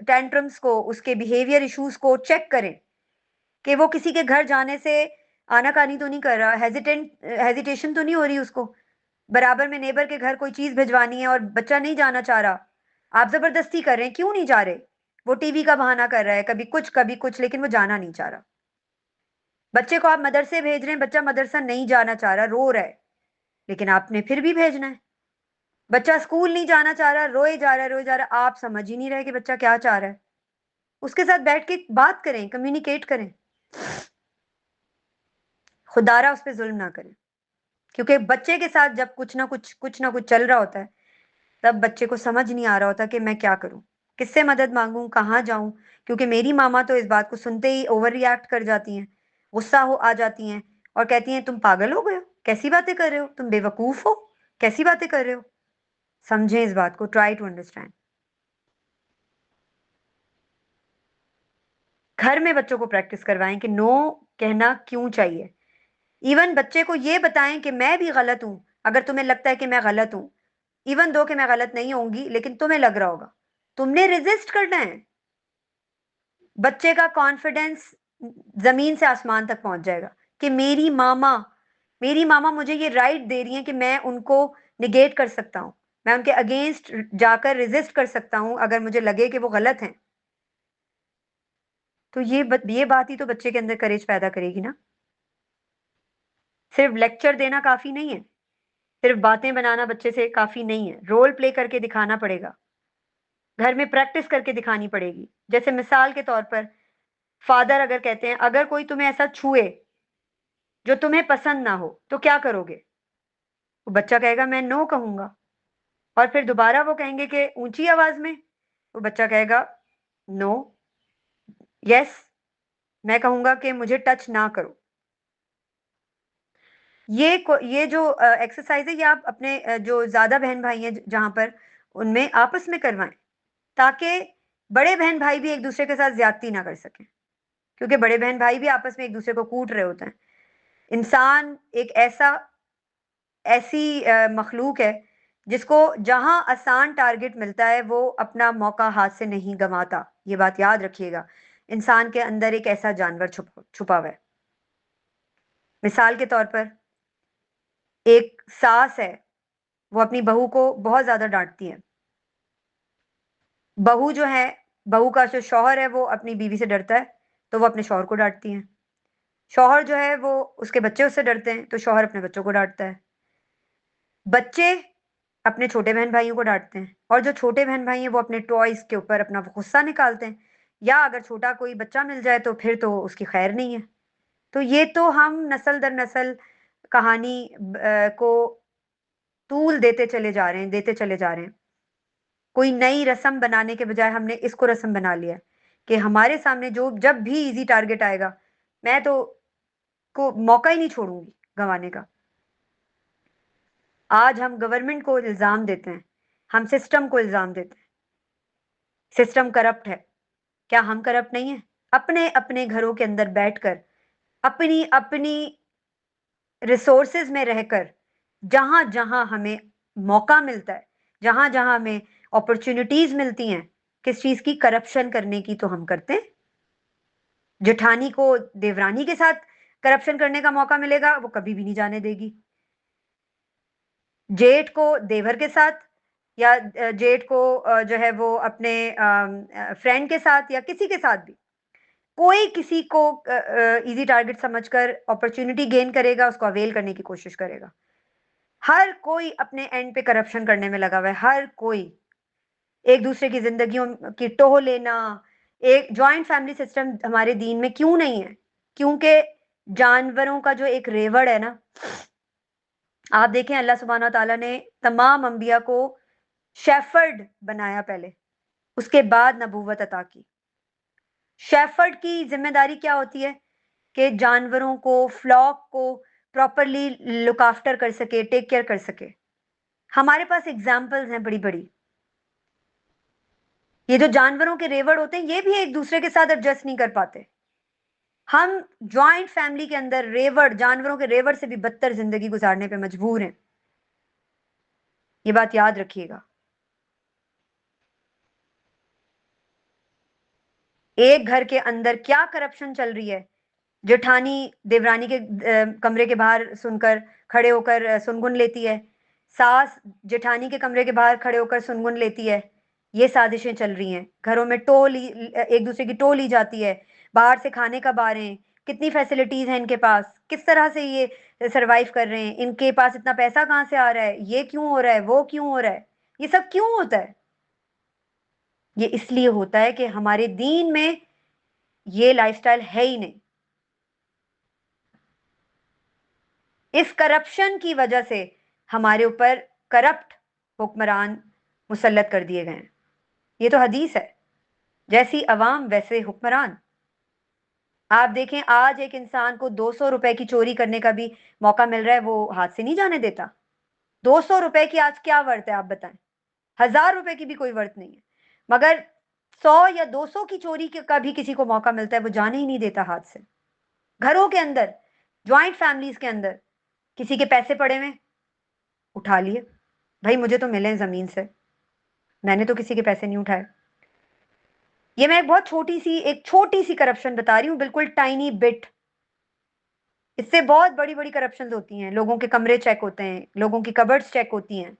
टेंट्रम्स को, उसके बिहेवियर इश्यूज को चेक करें कि वो किसी के घर जाने से आनाकानी तो नहीं कर रहा, हेजिटेशन तो नहीं हो रही उसको। बराबर में नेबर के घर कोई चीज भिजवानी है और बच्चा नहीं जाना चाह रहा, आप जबरदस्ती कर रहे हैं, क्यों नहीं जा रहे? वो टीवी का बहाना कर रहा है, कभी कुछ, लेकिन वो जाना नहीं चाह रहा। बच्चे को आप मदरसे भेज रहे हैं, बच्चा मदरसा नहीं जाना चाह रहा, रो रहा है, लेकिन आपने फिर भी भेजना है। बच्चा स्कूल नहीं जाना चाह रहा, रोए जा रहा, आप समझ ही नहीं रहे कि बच्चा क्या चाह रहा है। उसके साथ बैठ के बात करें, कम्युनिकेट करें, खुदारा उस पर जुल्म ना करें। क्योंकि बच्चे के साथ जब कुछ ना कुछ चल रहा होता है, तब बच्चे को समझ नहीं आ रहा होता कि मैं क्या करूं, किससे मदद मांगूं, कहाँ जाऊं। क्योंकि मेरी मामा तो इस बात को सुनते ही ओवर रिएक्ट कर जाती हैं, गुस्सा हो आ जाती हैं और कहती हैं तुम पागल हो गए हो, कैसी बातें कर रहे हो, तुम बेवकूफ हो, कैसी बातें कर रहे हो। समझें इस बात को, ट्राई टू अंडरस्टैंड। घर में बच्चों को प्रैक्टिस करवाएं कि नो कहना क्यों चाहिए। इवन बच्चे को ये बताएं कि मैं भी गलत हूं, अगर तुम्हें लगता है कि मैं गलत हूं, इवन दो कि मैं गलत नहीं होंगी, लेकिन तुम्हें लग रहा होगा, तुमने रेजिस्ट करना है। बच्चे का कॉन्फिडेंस जमीन से आसमान तक पहुंच जाएगा कि मेरी मामा मुझे ये राइट दे रही हैं कि मैं उनको निगेट कर सकता हूं, मैं उनके अगेंस्ट जाकर रेजिस्ट कर सकता हूं अगर मुझे लगे कि वो गलत हैं। तो ये बात ही तो बच्चे के अंदर करेज पैदा करेगी ना। सिर्फ लेक्चर देना काफी नहीं है, सिर्फ बातें बनाना बच्चे से काफी नहीं है, रोल प्ले करके दिखाना पड़ेगा, घर में प्रैक्टिस करके दिखानी पड़ेगी। जैसे मिसाल के तौर पर, फादर अगर कहते हैं अगर कोई तुम्हें ऐसा छुए जो तुम्हें पसंद ना हो तो क्या करोगे? वो बच्चा कहेगा मैं नो कहूंगा, और फिर दोबारा वो कहेंगे कि ऊंची आवाज में, वो बच्चा कहेगा नो, यस, मैं कहूंगा कि मुझे टच ना करो। ये जो एक्सरसाइज है, ये आप अपने जो ज्यादा बहन भाई हैं जहां पर, उनमें आपस में करवाएं, ताकि बड़े बहन भाई भी एक दूसरे के साथ ज्यादती ना कर सकें। क्योंकि बड़े बहन भाई भी आपस में एक दूसरे को कूट रहे होते हैं। इंसान एक ऐसी मखलूक है जिसको जहां आसान टारगेट मिलता है वो अपना मौका हाथ से नहीं गंवाता। ये बात याद रखिएगा, इंसान के अंदर एक ऐसा जानवर छुपा हुआ है। मिसाल के तौर पर, एक सास है, वो अपनी बहू को बहुत ज्यादा डांटती है। बहू जो है, बहू का जो शौहर है वो अपनी बीवी से डरता है, तो वो अपने शौहर को डांटती है। शौहर जो है वो, उसके बच्चे उससे डरते हैं, तो शौहर अपने बच्चों को डांटता है। बच्चे अपने छोटे बहन भाइयों को डांटते हैं, और जो छोटे बहन भाई हैं वो अपने टॉयज के ऊपर अपना गुस्सा निकालते हैं, या अगर छोटा कोई बच्चा मिल जाए तो फिर तो उसकी खैर नहीं है। तो ये तो हम नस्ल दर नस्ल कहानी को तूल देते चले जा रहे हैं, देते चले जा रहे हैं। कोई नई रस्म बनाने के बजाय हमने इसको रस्म बना लिया है कि हमारे सामने जो जब भी इजी टारगेट आएगा, मैं तो को मौका ही नहीं छोड़ूंगी गंवाने का। आज हम गवर्नमेंट को इल्जाम देते हैं, हम सिस्टम को इल्जाम देते हैं, सिस्टम करप्ट है। क्या हम करप्ट नहीं है? अपने अपने घरों के अंदर बैठकर अपनी अपनी रिसोर्सेज में रहकर जहां जहां हमें मौका मिलता है, जहां जहां हमें अपॉर्चुनिटीज मिलती हैं किस चीज की, करप्शन करने की, तो हम करते हैं। जेठानी को देवरानी के साथ करप्शन करने का मौका मिलेगा, वो कभी भी नहीं जाने देगी। जेठ को देवर के साथ, या जेठ को जो है वो अपने फ्रेंड के साथ, या किसी के साथ भी, कोई किसी को इजी टारगेट समझकर अपॉर्चुनिटी गेन करेगा, उसको अवेल करने की कोशिश करेगा। हर कोई अपने एंड पे करप्शन करने में लगा हुआ है, हर कोई एक दूसरे की जिंदगियों की टोह लेना। एक जॉइंट फैमिली सिस्टम हमारे दीन में क्यों नहीं है? क्योंकि जानवरों का जो एक रेवड़ है ना, आप देखें अल्लाह सुब्हाना ताला ने तमाम अंबिया को शेफर्ड बनाया पहले, उसके बाद नबूवत अता की। शेफर्ड की जिम्मेदारी क्या होती है? कि जानवरों को, फ्लॉक को प्रॉपरली लुक आफ्टर कर सके, टेक केयर कर सके। हमारे पास एग्जाम्पल्स हैं बड़ी बड़ी। ये जो जानवरों के रेवड़ होते हैं, ये भी एक दूसरे के साथ एडजस्ट नहीं कर पाते। हम ज्वाइंट फैमिली के अंदर रेवड़, जानवरों के रेवड़ से भी बदतर जिंदगी गुजारने पे मजबूर हैं। ये बात याद रखिएगा। एक घर के अंदर क्या करप्शन चल रही है, जेठानी देवरानी के कमरे के बाहर सुनकर खड़े होकर सुनगुन लेती है, सास जेठानी के कमरे के बाहर खड़े होकर सुनगुन लेती है। ये साजिशें चल रही हैं घरों में, एक दूसरे की टो ली जाती है, बाहर से खाने कब आ रहे हैं, कितनी फैसिलिटीज हैं इनके पास, किस तरह से ये सरवाइव कर रहे हैं, इनके पास इतना पैसा कहाँ से आ रहा है, ये क्यों हो रहा है, वो क्यों हो रहा है। ये सब क्यों होता है? ये इसलिए होता है कि हमारे दीन में ये लाइफस्टाइल है ही नहीं। इस करप्शन की वजह से हमारे ऊपर करप्ट हुक्मरान मुसल्लत कर दिए गए हैं। ये तो हदीस है, जैसी अवाम वैसे हुक्मरान। आप देखें, आज एक इंसान को 200 रुपए की चोरी करने का भी मौका मिल रहा है, वो हाथ से नहीं जाने देता। 200 रुपए की आज क्या वर्थ है, आप बताएं? 1000 रुपए की भी कोई वर्थ नहीं है। मगर 100 या 200 की चोरी का भी किसी को मौका मिलता है, वो जाने ही नहीं देता हाथ से। घरों के अंदर, ज्वाइंट फैमिलीज के अंदर, किसी के पैसे पड़े हुए, उठा लिए। भाई मुझे तो मिले जमीन से, मैंने तो किसी के पैसे नहीं उठाए। ये मैं एक छोटी सी करप्शन बता रही हूँ, बिल्कुल टाइनी बिट। इससे बहुत बड़ी बड़ी करप्शन होती हैं। लोगों के कमरे चेक होते हैं, लोगों की कबर्ड्स चेक होती हैं,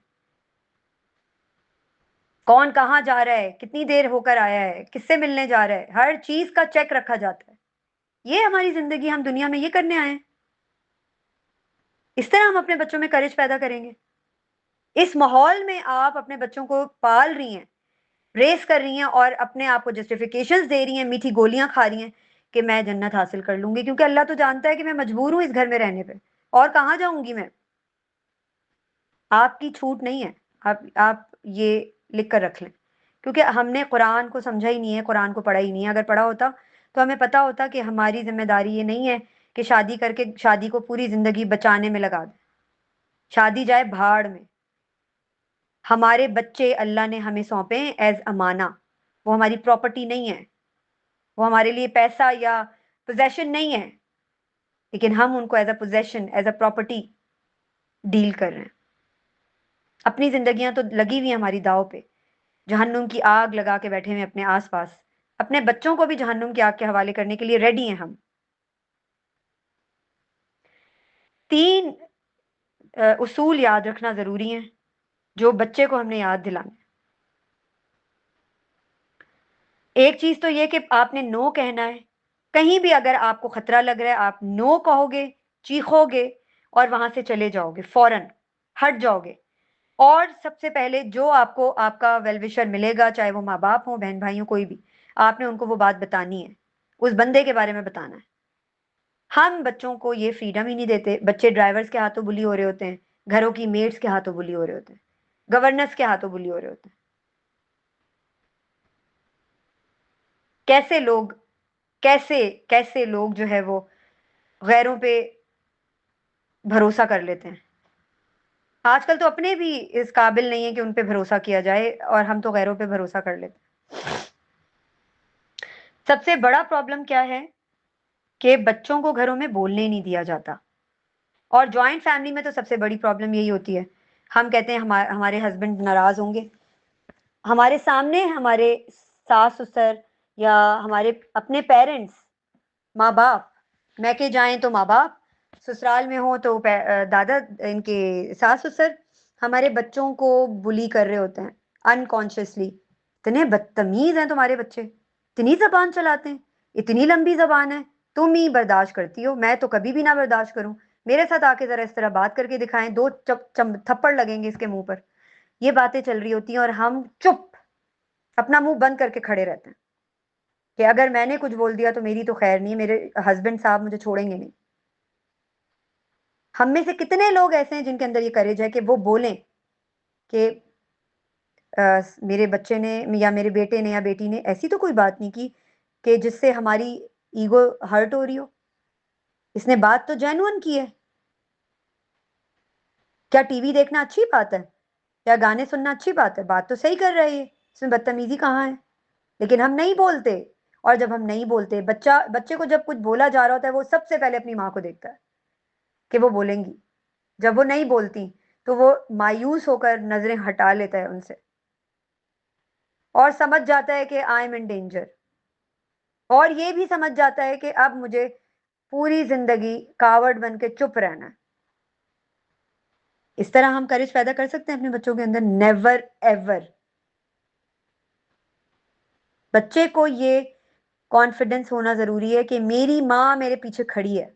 कौन कहाँ जा रहा है, कितनी देर होकर आया है, किससे मिलने जा रहा है, हर चीज का चेक रखा जाता है। ये हमारी जिंदगी, हम दुनिया में ये करने आए हैं। इस तरह हम अपने बच्चों में करेज पैदा करेंगे? इस माहौल में आप अपने बच्चों को पाल रही हैं, रेस कर रही हैं, और अपने आप को जस्टिफिकेशंस दे रही हैं, मीठी गोलियां खा रही हैं कि मैं जन्नत हासिल कर लूंगी, क्योंकि अल्लाह तो जानता है कि मैं मजबूर हूं इस घर में रहने पे, और कहां जाऊंगी मैं। आपकी छूट नहीं है। आप ये लिख कर रख लें, क्योंकि हमने कुरान को समझा ही नहीं है, कुरान को पढ़ा ही नहीं है। अगर पढ़ा होता तो हमें पता होता कि हमारी जिम्मेदारी ये नहीं है कि शादी करके शादी को पूरी जिंदगी बचाने में लगा दें। शादी जाए भाड़ में। हमारे बच्चे अल्लाह ने हमें सौंपे हैं एज अमाना। वो हमारी प्रॉपर्टी नहीं है, वो हमारे लिए पैसा या पोजेशन नहीं है, लेकिन हम उनको as a possession, as a property deal कर रहे हैं। अपनी जिंदगियां तो लगी हुई हमारी दाव पे, जहन्नुम की आग लगा के बैठे हुए अपने आसपास। अपने बच्चों को भी जहन्नुम की आग के हवाले करने के लिए रेडी हैं हम। 3 उसूल याद रखना जरूरी है, जो बच्चे को हमने याद दिलाने। एक चीज तो ये कि आपने नो कहना है। कहीं भी अगर आपको खतरा लग रहा है, आप नो कहोगे, चीखोगे और वहां से चले जाओगे, फौरन हट जाओगे। और सबसे पहले जो आपको आपका वेल विशर मिलेगा, चाहे वो माँ बाप हो, बहन भाई हो, कोई भी, आपने उनको वो बात बतानी है, उस बंदे के बारे में बताना है। हम बच्चों को ये फ्रीडम ही नहीं देते। बच्चे ड्राइवर्स के हाथों बुली हो रहे होते हैं, घरों की मेड्स के हाथों बुली हो रहे होते हैं, गवर्नर्स के हाथों बुली हो रहे होते हैं। कैसे लोग कैसे कैसे लोग जो है वो गैरों पे भरोसा कर लेते हैं। आजकल तो अपने भी इस काबिल नहीं है कि उन पे भरोसा किया जाए, और हम तो गैरों पे भरोसा कर लेते हैं। सबसे बड़ा प्रॉब्लम क्या है कि बच्चों को घरों में बोलने नहीं दिया जाता। और जॉइंट फैमिली में तो सबसे बड़ी प्रॉब्लम यही होती है। हम कहते हैं हमारे हस्बैंड नाराज होंगे, हमारे सामने हमारे सास ससुर या हमारे अपने पेरेंट्स, माँ बाप, मैके जाएं तो माँ बाप, ससुराल में हो तो दादा, इनके सास ससुर हमारे बच्चों को बुली कर रहे होते हैं अनकॉन्शियसली। इतने बदतमीज हैं तुम्हारे बच्चे, इतनी जबान चलाते हैं, इतनी लंबी जबान है, तुम ही बर्दाश्त करती हो, मैं तो कभी भी ना बर्दाश्त करूं। मेरे साथ आके जरा इस तरह बात करके दिखाएं, दो थप्पड़ लगेंगे इसके मुंह पर। ये बातें चल रही होती हैं और हम चुप, अपना मुंह बंद करके खड़े रहते हैं कि अगर मैंने कुछ बोल दिया तो मेरी तो खैर नहीं, मेरे हस्बैंड साहब मुझे छोड़ेंगे नहीं। हम में से कितने लोग ऐसे हैं जिनके अंदर ये करेज है कि वो बोलें कि मेरे बच्चे ने या मेरे बेटे ने या बेटी ने ऐसी तो कोई बात नहीं की कि जिससे हमारी ईगो हर्ट हो रही हो, इसने बात तो जेन्युइन की है। क्या टीवी देखना अच्छी बात है या गाने सुनना अच्छी बात है? बात तो सही कर रही है, इसमें बदतमीजी कहाँ है? लेकिन हम नहीं बोलते। और जब हम नहीं बोलते, बच्चे को जब कुछ बोला जा रहा होता है, वो सबसे पहले अपनी माँ को देखता है कि वो बोलेंगी। जब वो नहीं बोलती तो वो मायूस होकर नजरें हटा लेता है उनसे और समझ जाता है कि आई एम इन डेंजर। और ये भी समझ जाता है कि अब मुझे पूरी जिंदगी कावड़ बन के चुप रहना है। इस तरह हम करेज पैदा कर सकते हैं अपने बच्चों के अंदर? Never ever. बच्चे को ये कॉन्फिडेंस होना जरूरी है कि मेरी माँ मेरे पीछे खड़ी है,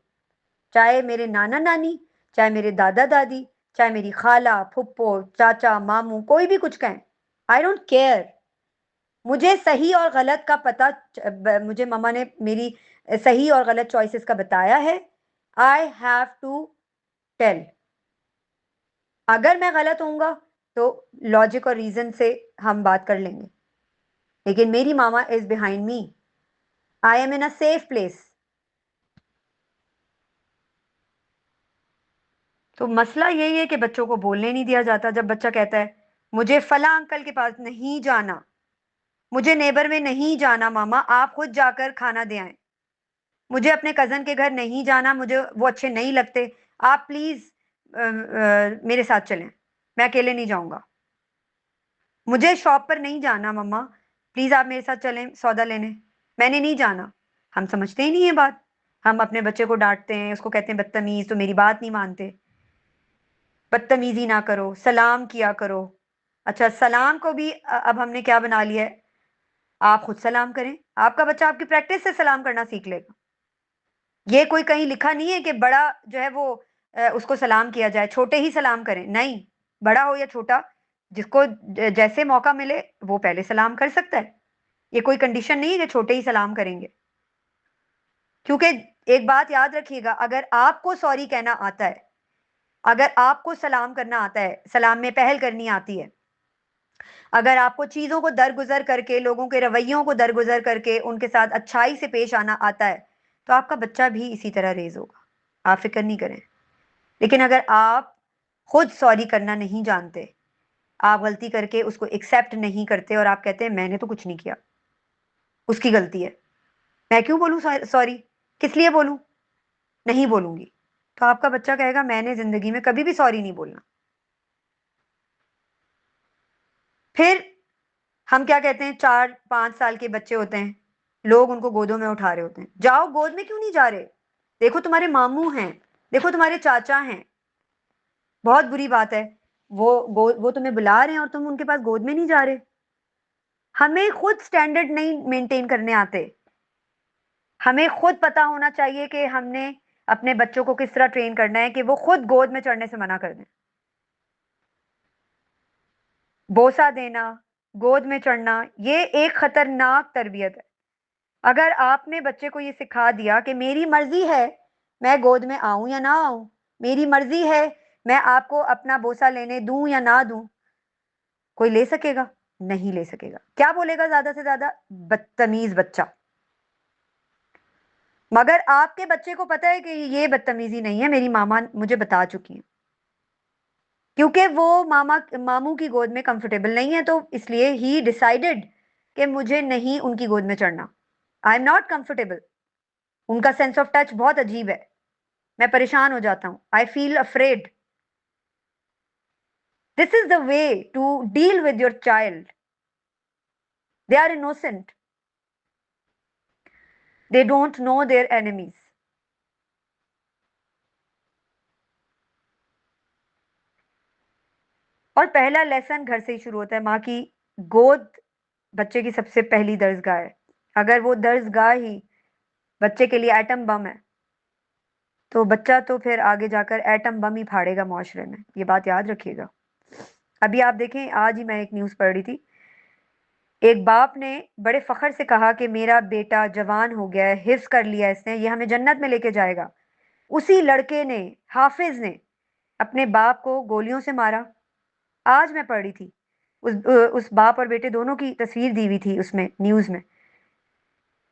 चाहे मेरे नाना नानी, चाहे मेरे दादा दादी, चाहे मेरी खाला फुप्पो चाचा मामू कोई भी कुछ कहें, आई डोंट केयर। मुझे सही और गलत का पता, मुझे मम्मा ने मेरी सही और गलत चॉइसेस का बताया है। I have to tell. अगर मैं गलत होऊंगा तो लॉजिक और रीजन से हम बात कर लेंगे, लेकिन मेरी mama is behind me, I am in a safe place. तो मसला यही है कि बच्चों को बोलने नहीं दिया जाता। जब बच्चा कहता है मुझे फला अंकल के पास नहीं जाना, मुझे नेबर में नहीं जाना मामा, आप खुद जाकर खाना दे आए, मुझे अपने कजन के घर नहीं जाना, मुझे वो अच्छे नहीं लगते, आप प्लीज मेरे साथ चलें, मैं अकेले नहीं जाऊंगा। मुझे शॉप पर नहीं जाना मम्मा, प्लीज आप मेरे साथ चलें सौदा लेने, मैंने नहीं जाना। हम समझते ही नहीं है बात। हम अपने बच्चे को डांटते हैं, उसको कहते हैं बदतमीज, तो मेरी बात नहीं मानते। बदतमीजी ना करो, सलाम किया करो। अच्छा, सलाम को भी अब हमने क्या बना लिया है, आप खुद सलाम करें, आपका बच्चा आपकी प्रैक्टिस से सलाम करना सीख लेगा। ये कोई कहीं लिखा नहीं है कि बड़ा जो है वो उसको सलाम किया जाए, छोटे ही सलाम करें, नहीं। बड़ा हो या छोटा, जिसको जैसे मौका मिले वो पहले सलाम कर सकता है। ये कोई कंडीशन नहीं है कि छोटे ही सलाम करेंगे। क्योंकि एक बात याद रखिएगा, अगर आपको सॉरी कहना आता है, अगर आपको सलाम करना आता है, सलाम में पहल करनी आती है, अगर आपको चीजों को दरगुजर करके, लोगों के रवैयों को दरगुजर करके उनके साथ अच्छाई से पेश आना आता है, तो आपका बच्चा भी इसी तरह रेज होगा। आप फिक्र नहीं करें। लेकिन अगर आप खुद सॉरी करना नहीं जानते, आप गलती करके उसको एक्सेप्ट नहीं करते और आप कहते हैं मैंने तो कुछ नहीं किया, उसकी गलती है, मैं क्यों बोलूं सॉरी, किस लिए बोलूं, नहीं बोलूंगी, तो आपका बच्चा कहेगा मैंने जिंदगी में कभी भी सॉरी नहीं बोलना। फिर हम क्या कहते हैं, 4-5 साल के बच्चे होते हैं, लोग उनको गोदों में उठा रहे होते हैं, जाओ गोद में क्यों नहीं जा रहे, देखो तुम्हारे मामू हैं, देखो तुम्हारे चाचा हैं। बहुत बुरी बात है, वो तुम्हें बुला रहे हैं और तुम उनके पास गोद में नहीं जा रहे। हमें खुद स्टैंडर्ड नहीं मेंटेन करने आते। हमें खुद पता होना चाहिए कि हमने अपने बच्चों को किस तरह ट्रेन करना है कि वो खुद गोद में चढ़ने से मना कर दें। बोसा देना, गोद में चढ़ना, ये एक खतरनाक तरबियत है। अगर आपने बच्चे को ये सिखा दिया कि मेरी मर्जी है मैं गोद में आऊं या ना आऊं, मेरी मर्जी है मैं आपको अपना बोसा लेने दूं या ना दूं, कोई ले सकेगा? नहीं ले सकेगा। क्या बोलेगा ज्यादा से ज्यादा? बदतमीज बच्चा। मगर आपके बच्चे को पता है कि ये बदतमीजी नहीं है, मेरी मामा मुझे बता चुकी है, क्योंकि वो मामू की गोद में कंफर्टेबल नहीं है, तो इसलिए ही डिसाइडेड कि मुझे नहीं उनकी गोद में चढ़ना। I am not comfortable. उनका सेंस ऑफ टच बहुत अजीब है, मैं परेशान हो जाता हूं, I feel afraid. This is the way to deal with your child. They are innocent, they don't know their enemies. और पहला लेसन घर से ही शुरू होता है। माँ की गोद बच्चे की सबसे पहली दर्जगाह है। अगर वो दर्जगाह ही बच्चे के लिए एटम बम है, तो बच्चा तो फिर आगे जाकर एटम बम ही फाड़ेगा मुआशरे में। ये बात याद रखिएगा। अभी आप देखें, आज ही मैं एक न्यूज़ पढ़ रही थी, एक बाप ने बड़े फख्र से कहा कि मेरा बेटा जवान हो गया है, हिफ्ज कर लिया इसने, ये हमें जन्नत में लेके जाएगा। उसी लड़के ने, हाफिज ने, अपने बाप को गोलियों से मारा। आज मैं पढ़ रही थी, उस बाप और बेटे दोनों की तस्वीर दी हुई थी उसमें, न्यूज़ में।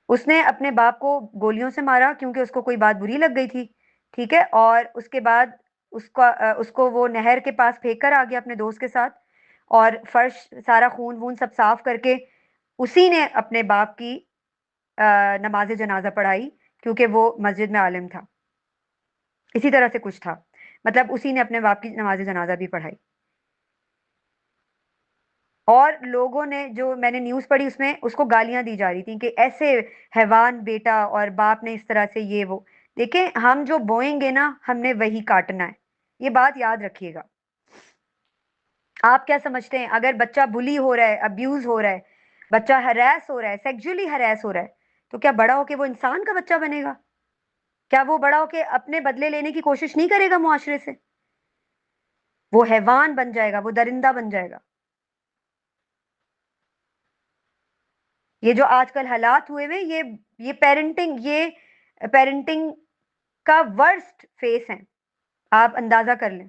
उसने अपने बाप को गोलियों से मारा क्योंकि उसको कोई बात बुरी लग गई थी, ठीक है। और उसके बाद उसको वो नहर के पास फेंक कर आ गया अपने दोस्त के साथ, और फर्श सारा खून वून सब साफ करके उसी ने अपने बाप की नमाज जनाजा पढ़ाई, क्योंकि वो मस्जिद में आलिम था। इसी तरह से कुछ था, मतलब उसी ने अपने बाप की नमाज जनाजा भी पढ़ाई। और लोगों ने, जो मैंने न्यूज़ पढ़ी उसमें उसको गालियां दी जा रही थी कि ऐसे हैवान बेटा, और बाप ने इस तरह से ये वो। देखें, हम जो बोएंगे ना हमने वही काटना है, ये बात याद रखिएगा। आप क्या समझते हैं, अगर बच्चा बुली हो रहा है, अब्यूज हो रहा है, बच्चा हरास हो रहा है, सेक्सुअली हरास हो रहा है, तो क्या बड़ा होके वो इंसान का बच्चा बनेगा? क्या वो बड़ा होके अपने बदले लेने की कोशिश नहीं करेगा मुआशरे से? वो हैवान बन जाएगा, वो दरिंदा बन जाएगा। ये जो आजकल हालात हुए हुए, ये पेरेंटिंग का वर्स्ट फेस है, आप अंदाजा कर लें।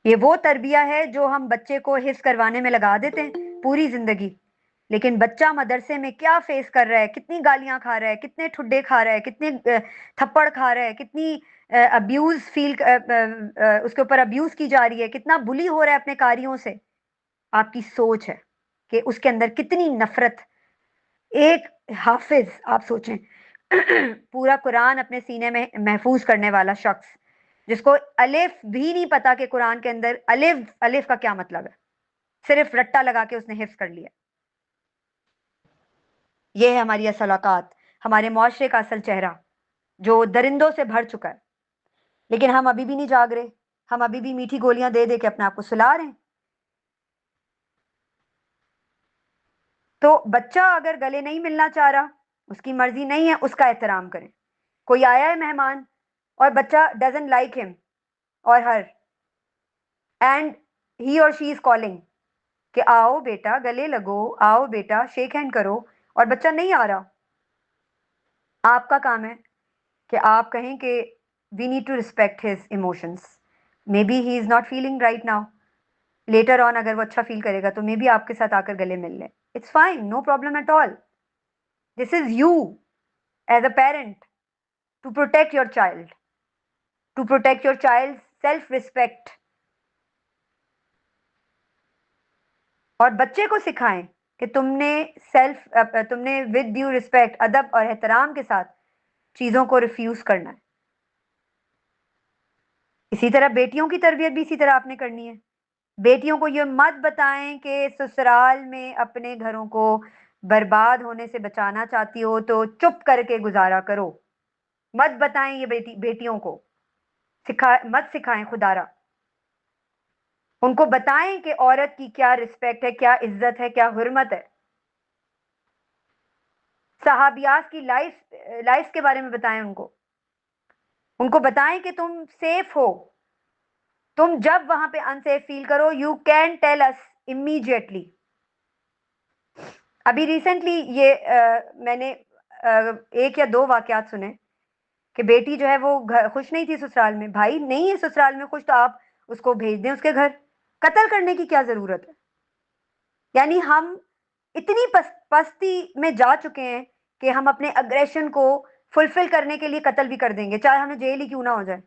ये वो तरबिया है जो हम बच्चे को हिफ्ज करवाने में लगा देते हैं पूरी जिंदगी, लेकिन बच्चा मदरसे में क्या फेस कर रहा है, कितनी गालियां खा रहा है, कितने ठुड्डे खा रहा है, कितने थप्पड़ खा रहा है, कितनी अब्यूज उसके ऊपर अब्यूज की जा रही है, कितना बुली हो रहा है अपने कार्यों से, आपकी सोच है कि उसके अंदर कितनी नफरत। एक हाफिज, आप सोचें, पूरा कुरान अपने सीने में महफूज करने वाला शख्स, जिसको अलिफ भी नहीं पता कि कुरान के अंदर अलिफ अलिफ का क्या मतलब है, सिर्फ रट्टा लगा के उसने हिफ्ज कर लिया। ये है हमारी असल औकात, हमारे मुआशरे का असल चेहरा, जो दरिंदों से भर चुका है। लेकिन हम अभी भी नहीं जाग रहे, हम अभी भी मीठी गोलियां दे दे के अपने आप को सुला रहे हैं। तो बच्चा अगर गले नहीं मिलना चाह रहा, उसकी मर्जी नहीं है, उसका एहतराम करें। कोई आया है मेहमान और बच्चा डजंट लाइक हिम और हर, एंड ही और शी इज कॉलिंग कि आओ बेटा गले लगो, आओ बेटा शेक हैंड करो, और बच्चा नहीं आ रहा, आपका काम है कि आप कहें कि we need to respect his emotions, may be he is not feeling right now, later on अगर वो अच्छा फील करेगा तो मे बी आपके साथ आकर गले मिल ले, it's fine, no problem at all. This is you as a parent to protect your child, to protect your child self respect. और बच्चे को सिखाएं कि तुमने विद ड्यू रिस्पेक्ट, अदब और एहतराम के साथ चीजों को रिफ्यूज करना है। इसी तरह बेटियों की तरबियत भी इसी तरह आपने करनी है। बेटियों को ये मत बताएं कि ससुराल में अपने घरों को बर्बाद होने से बचाना चाहती हो तो चुप करके गुजारा करो। मत बताएं ये बेटियों को, मत सिखाएं खुदारा। उनको बताएं कि औरत की क्या रिस्पेक्ट है, क्या इज्जत है, क्या हुर्मत है। सहाबियात की लाइफ के बारे में बताएं उनको। उनको बताएं कि तुम सेफ हो, तुम जब वहां पे अनसेफ फील करो, you can tell us immediately. अभी रिसेंटली ये मैंने एक या दो वाकयात सुने कि बेटी जो है वो खुश नहीं थी ससुराल में। भाई नहीं है ससुराल में खुश तो आप उसको भेज दें उसके घर, कत्ल करने की क्या जरूरत है? यानी हम इतनी पस्ती में जा चुके हैं कि हम अपने अग्रेशन को फुलफिल करने के लिए कत्ल भी कर देंगे, चाहे हमें जेल ही क्यों ना हो जाए।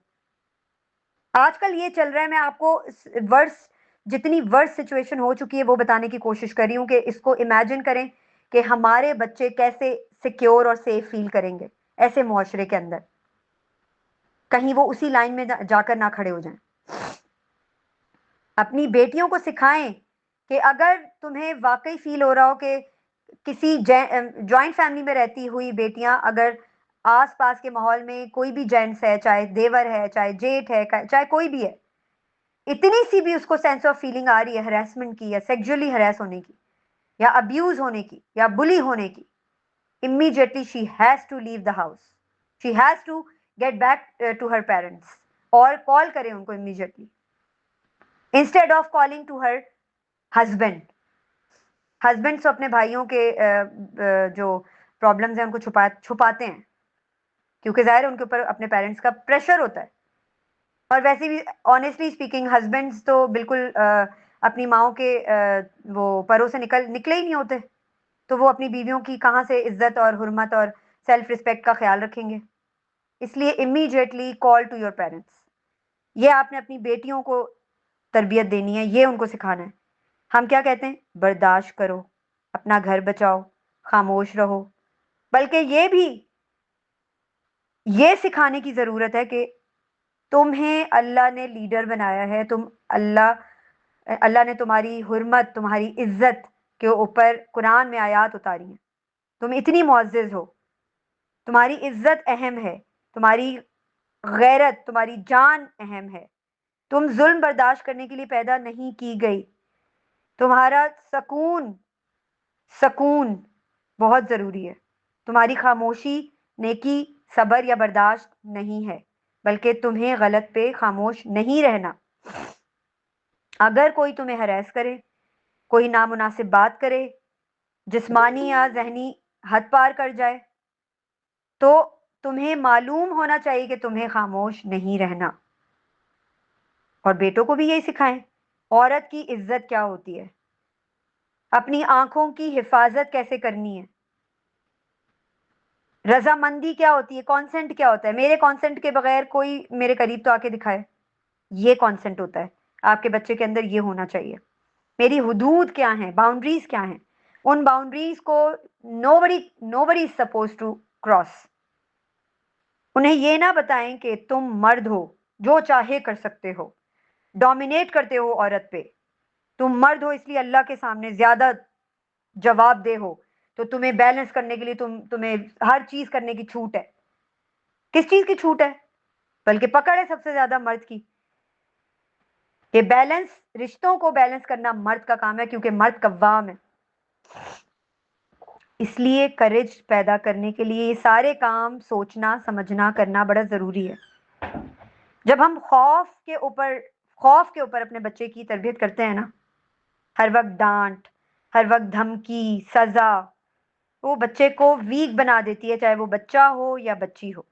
आजकल ये चल रहा है। मैं आपको वर्स जितनी वर्स सिचुएशन हो चुकी है वो बताने की कोशिश कर रही हूँ कि इसको इमेजिन करें कि हमारे बच्चे कैसे सिक्योर और सेफ फील करेंगे ऐसे मुआशरे के अंदर, कहीं वो उसी लाइन में जाकर ना खड़े हो जाएं। अपनी बेटियों को सिखाएं कि अगर तुम्हें वाकई फील हो रहा हो कि किसी जॉइंट फैमिली में रहती हुई बेटियां अगर आसपास के माहौल में कोई भी जेंट्स है, चाहे देवर है, चाहे जेठ है, चाहे कोई भी है, इतनी सी भी उसको सेंस ऑफ फीलिंग आ रही है हरेसमेंट की या सेक्सुअली हरेस होने की या अब्यूज होने की या बुली होने की, immediately she has to leave the house, she has to get back to her parents और कॉल करें उनको immediately instead of calling to her husband। Husbands तो अपने भाइयों के जो प्रॉब्लम्स हैं उनको छुपाते हैं क्योंकि जाहिर है उनके ऊपर अपने पेरेंट्स का प्रेशर होता है। और वैसे भी ऑनेस्टली स्पीकिंग हस्बैंड्स तो बिल्कुल अपनी माओ के वो परों से निकले ही नहीं होते, तो वो अपनी बीवियों की कहाँ से इज्जत और हुर्मत और सेल्फ रिस्पेक्ट का ख्याल रखेंगे। इसलिए immediately call to your parents. ये आपने अपनी बेटियों को तरबियत देनी है, ये उनको सिखाना है। हम क्या कहते हैं? बर्दाश्त करो, अपना घर बचाओ, खामोश रहो। बल्कि ये सिखाने की जरूरत है कि तुम्हें अल्लाह ने लीडर बनाया है, अल्लाह ने तुम्हारी हुर्मत, तुम्हारी इज्जत के ऊपर कुरान में आयात उतारी हैं। तुम इतनी मुअज्जज हो, तुम्हारी इज्जत अहम है, तुम्हारी गैरत, तुम्हारी जान अहम है। तुम जुल्म बर्दाश्त करने के लिए पैदा नहीं की गई। तुम्हारा सकून सकून बहुत जरूरी है। तुम्हारी खामोशी नेकी, सबर या बर्दाश्त नहीं है, बल्कि तुम्हें गलत पे खामोश नहीं रहना। अगर कोई तुम्हें हरास करे, कोई नामुनासिब बात करे, जिस्मानी या जहनी हद पार कर जाए, तो तुम्हें मालूम होना चाहिए कि तुम्हें खामोश नहीं रहना। और बेटों को भी यही सिखाएं, औरत की इज्जत क्या होती है, अपनी आंखों की हिफाजत कैसे करनी है, रजामंदी क्या होती है, कॉन्सेंट क्या होता है। मेरे कॉन्सेंट के बगैर कोई मेरे करीब तो आके दिखाए, ये कॉन्सेंट होता है। आपके बच्चे के अंदर ये होना चाहिए। मेरी हुदूद क्या है, बाउंड्रीज क्या हैं, उन बाउंड्रीज को nobody nobody is suppose to cross. उन्हें ये ना बताएं कि तुम मर्द हो, जो चाहे कर सकते हो, डोमिनेट करते हो औरत पे। तुम मर्द हो इसलिए अल्लाह के सामने ज्यादा जवाबदेह हो, तो तुम्हें बैलेंस करने के लिए तुम्हें हर चीज करने की छूट है। किस चीज की छूट है? बल्कि पकड़ है सबसे ज्यादा मर्द की। ये बैलेंस, रिश्तों को बैलेंस करना मर्द का काम है, क्योंकि मर्द कव्वाम है। इसलिए करेज पैदा करने के लिए ये सारे काम सोचना समझना करना बड़ा जरूरी है। जब हम खौफ के ऊपर अपने बच्चे की तरबियत करते हैं ना, हर वक्त डांट, हर वक्त धमकी, सजा, वो बच्चे को वीक बना देती है, चाहे वो बच्चा हो या बच्ची हो।